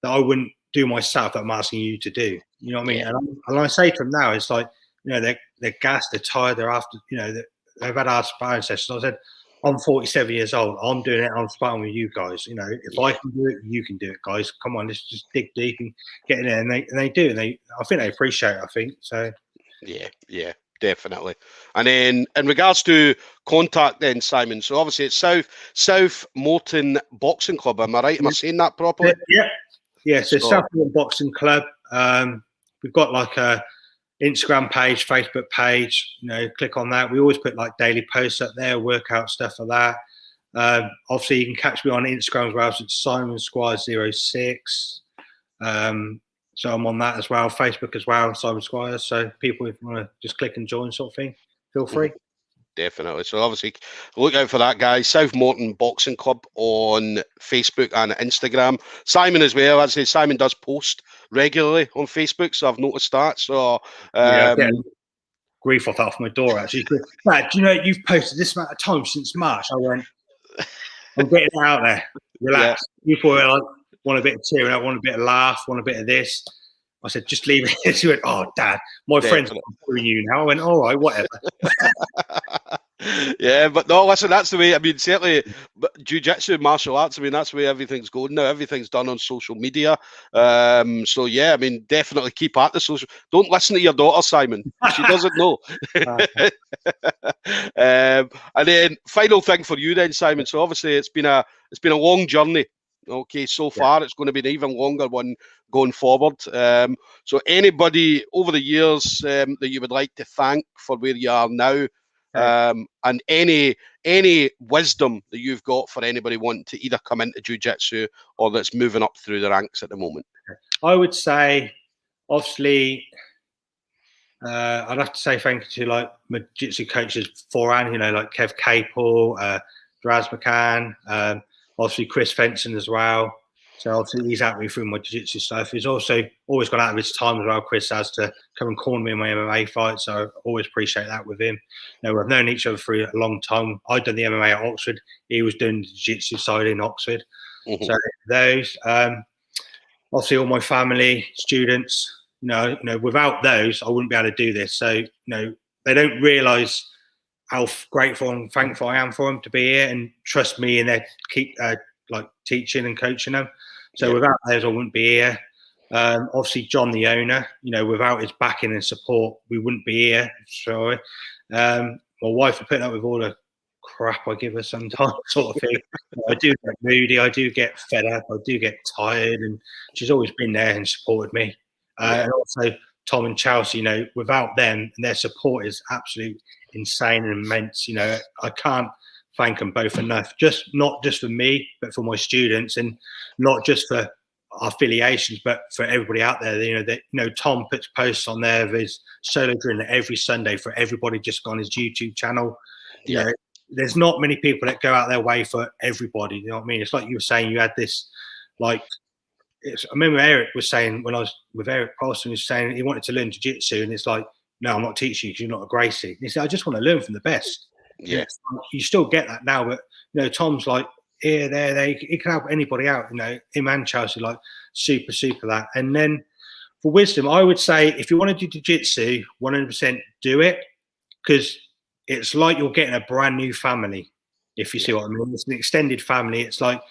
that I wouldn't do myself that I'm asking you to do. You know what I mean? Yeah. And I say to them now, it's like, they're gassed, they're tired, they're after, they've had our sparring sessions. I said, I'm 47 years old. I'm doing it. I'm sparring with you guys. If I can do it, you can do it, guys. Come on, let's just dig deep and get in there. And they do. And I think they appreciate it. I think so. Yeah, definitely. And then in regards to contact, then Simon. So obviously it's South Morton Boxing Club. Am I right? Am I saying that properly? Yeah. So South Morton Boxing Club. We've got like a Instagram page, Facebook page, click on that. We always put like daily posts up there, workout stuff like that. Obviously you can catch me on Instagram as well. So it's Simon Squires 06. So I'm on that as well, Facebook as well, Simon Squires. So people, if you want to just click and join sort of thing, feel free. Definitely. So obviously look out for that, guys. South Morton Boxing Club on Facebook and Instagram. Simon as well. As I say, Simon does post regularly on Facebook, so I've noticed that. So I get grief off my door actually. Dad, do you know you've posted this amount of time since March? I went, I'm getting it out there. Relax. You probably like, want a bit of tearing up, want a bit of laugh, want a bit of this. I said, just leave it. She went, oh, Dad, my friends are following you now. I went, all right, whatever. Yeah, but no, listen, that's the way. I mean, certainly, jiu-jitsu, martial arts. I mean, that's the way everything's going now. Everything's done on social media. So yeah, I mean, definitely keep at the social. Don't listen to your daughter, Simon. She doesn't know. And then final thing for you, then, Simon. So obviously, it's been a long journey. Okay, so far it's going to be an even longer one going forward. So anybody over the years that you would like to thank for where you are now. And any wisdom that you've got for anybody wanting to either come into jiu-jitsu or that's moving up through the ranks at the moment? I would say, obviously, I'd have to say thank you to like my jiu-jitsu coaches beforehand, like Kev Capel, Draz McCann, obviously Chris Fenson as well. So obviously he's helped me through my jiu-jitsu stuff. He's also always gone out of his time as well, Chris has, to come and corner me in my MMA fight. So I always appreciate that with him. We've known each other for a long time. I'd done the MMA at Oxford. He was doing the jiu-jitsu side in Oxford. Mm-hmm. So those, obviously all my family, students, without those, I wouldn't be able to do this. So, they don't realise how grateful and thankful I am for them to be here and trust me in their like teaching and coaching them. So without those, I wouldn't be here. Obviously, John, the owner, without his backing and support, we wouldn't be here. Sorry. My wife for putting up with all the crap I give her sometimes, sort of thing. I do get moody. I do get fed up. I do get tired. And she's always been there and supported me. And also Tom and Chelsea, without them and their support is absolutely insane and immense. I can't thank them both enough, not just for me, but for my students, and not just for our affiliations, but for everybody out there. Tom puts posts on there of his solo drilling every Sunday for everybody just on his YouTube channel. There's not many people that go out their way for everybody. You know what I mean? It's like you were saying, you had this, I remember Eric was saying, when I was with Eric Paulson, he was saying he wanted to learn jiu-jitsu, and it's like, no, I'm not teaching you because you're not a Gracie. And he said, I just want to learn from the best. Yeah, you still get that now, but Tom's like here, there, he can help anybody out. Him and Chelsea, like super that. And then for wisdom, I would say if you want to do jiu-jitsu, 100% do it, because it's like you're getting a brand new family. If you see what I mean, it's an extended family. It's like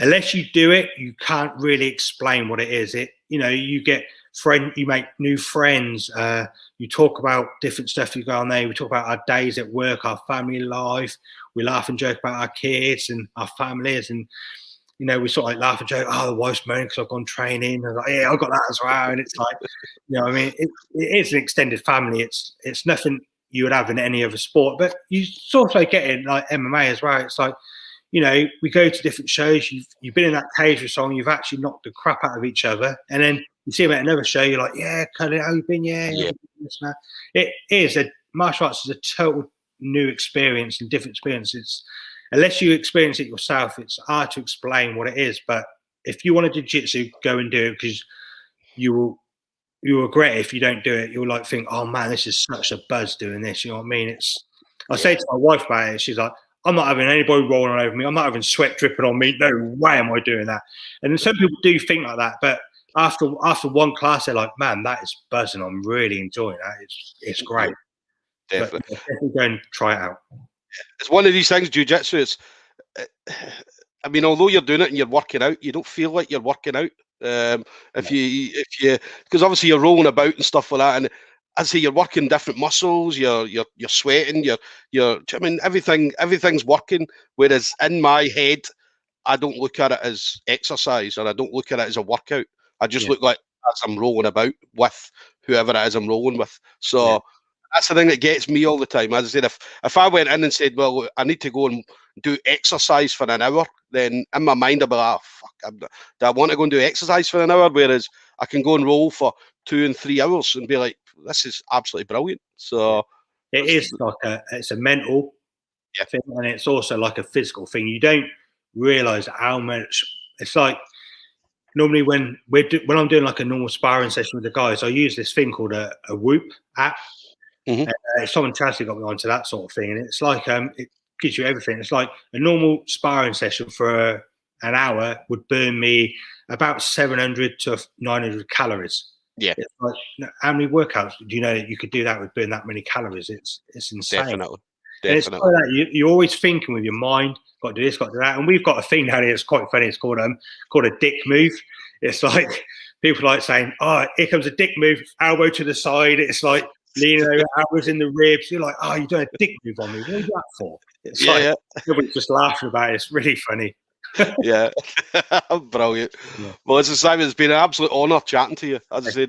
unless you do it, you can't really explain what it is. You get you make new friends. You talk about different stuff. You go on there. We talk about our days at work, our family life. We laugh and joke about our kids and our families, and you know, we sort of like laugh and joke, oh, the wife's moaning because I've gone training. And I was like, yeah, I've got that as well. And it's like, you know, I mean, it is an extended family. It's nothing you would have in any other sport, but you sort of get it like MMA as well. It's like, you know, we go to different shows. You've been in that cage with someone. You've actually knocked the crap out of each other, and then you see them at another show. You're like, yeah, Cully, how you been? Yeah. It is martial arts is a total new experience and different experience. Unless you experience it yourself, it's hard to explain what it is. But if you want to do jiu-jitsu, go and do it, because you'll regret it if you don't do it. You'll like think, oh man, this is such a buzz doing this. You know what I mean? I say to my wife about it. She's like, I'm not having anybody rolling over me. I'm not having sweat dripping on me. No way am I doing that. And some people do think like that, but after one class, they're like, man, that is buzzing. I'm really enjoying that. It's great. Definitely. But definitely go and try it out. It's one of these things, jiu-jitsu. I mean, although you're doing it and you're working out, you don't feel like you're working out. If you, because obviously you're rolling about and stuff like that, and I say you're working different muscles, you're sweating, I mean, everything's working. Whereas in my head, I don't look at it as exercise, or I don't look at it as a workout. I just look like as I'm rolling about with whoever it is I'm rolling with. So that's the thing that gets me all the time. As I said, if I went in and said, well, I need to go and do exercise for an hour, then in my mind I'll be like, oh, fuck, do I want to go and do exercise for an hour? Whereas I can go and roll for 2 and 3 hours and be like, this is absolutely brilliant. So it is like it's a mental thing, and it's also like a physical thing. You don't realize how much it's like. Normally when I'm doing like a normal sparring session with the guys, I use this thing called a Whoop app. Someone Chelsea got me onto that sort of thing, and it's like it gives you everything. It's like a normal sparring session for an hour would burn me about 700 to 900 calories. Yeah. It's like, how many workouts do you know that you could do that with burn that many calories? It's insane. Definitely. And it's like that. You're always thinking with your mind, got to do this, got to do that. And we've got a thing down here. It's quite funny. It's called a dick move. It's like people like saying, "Oh, here comes a dick move, elbow to the side." It's like leaning over, elbows in the ribs. You're like, "Oh, you're doing a dick move on me. What are you that for?" It's everybody's just laughing about it. It's really funny. Yeah, brilliant. Well, listen, Simon, it's been an absolute honour chatting to you. As I said,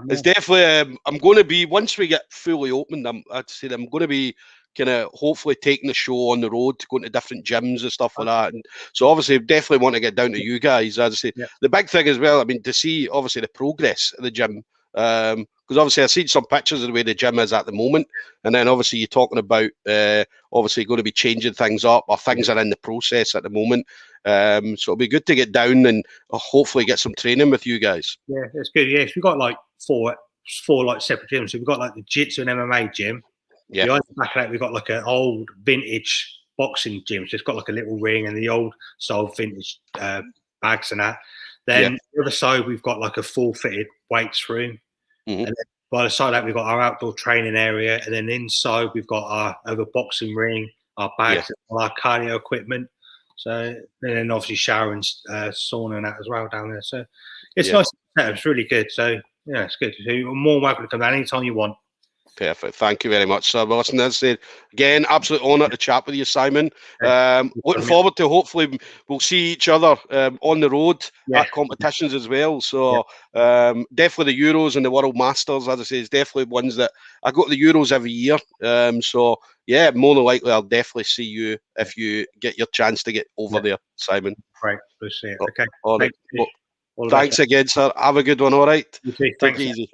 it's definitely. I'm going to be, once we get fully opened, I'm going to be kind of hopefully taking the show on the road, going to different gyms and stuff like that. And so obviously, definitely want to get down to you guys. As I say, the big thing as well, I mean, to see obviously the progress of the gym. Because obviously I've seen some pictures of the way the gym is at the moment, and then obviously you're talking about obviously going to be changing things up, or things are in the process at the moment. So it'll be good to get down and hopefully get some training with you guys. Yeah, it's good. Yeah, we've got like four like separate gyms. So we've got like the Jiu-Jitsu and MMA gym. Yeah. The back of that, we've got like an old vintage boxing gym. So it's got like a little ring and the old style vintage bags and that. Then the other side, we've got like a full fitted weights room. And then by the side of that, we've got our outdoor training area. And then inside, we've got our other boxing ring, our bags, and our cardio equipment. So, and then obviously shower and sauna and that as well down there. So it's nice. It's really good. So, yeah, it's good. So you're more welcome to come down anytime you want. Perfect. Thank you very much, sir. Well, listen, as I said, again, absolute honour to chat with you, Simon. Looking forward to hopefully we'll see each other on the road at competitions as well. So definitely the Euros and the World Masters, as I say, is definitely ones that I go to the Euros every year. So yeah, more than likely I'll definitely see you if you get your chance to get over there, Simon. Right, we'll see it. Okay. All right. Well, thanks again, sir. Have a good one. All right. You too. Take it easy.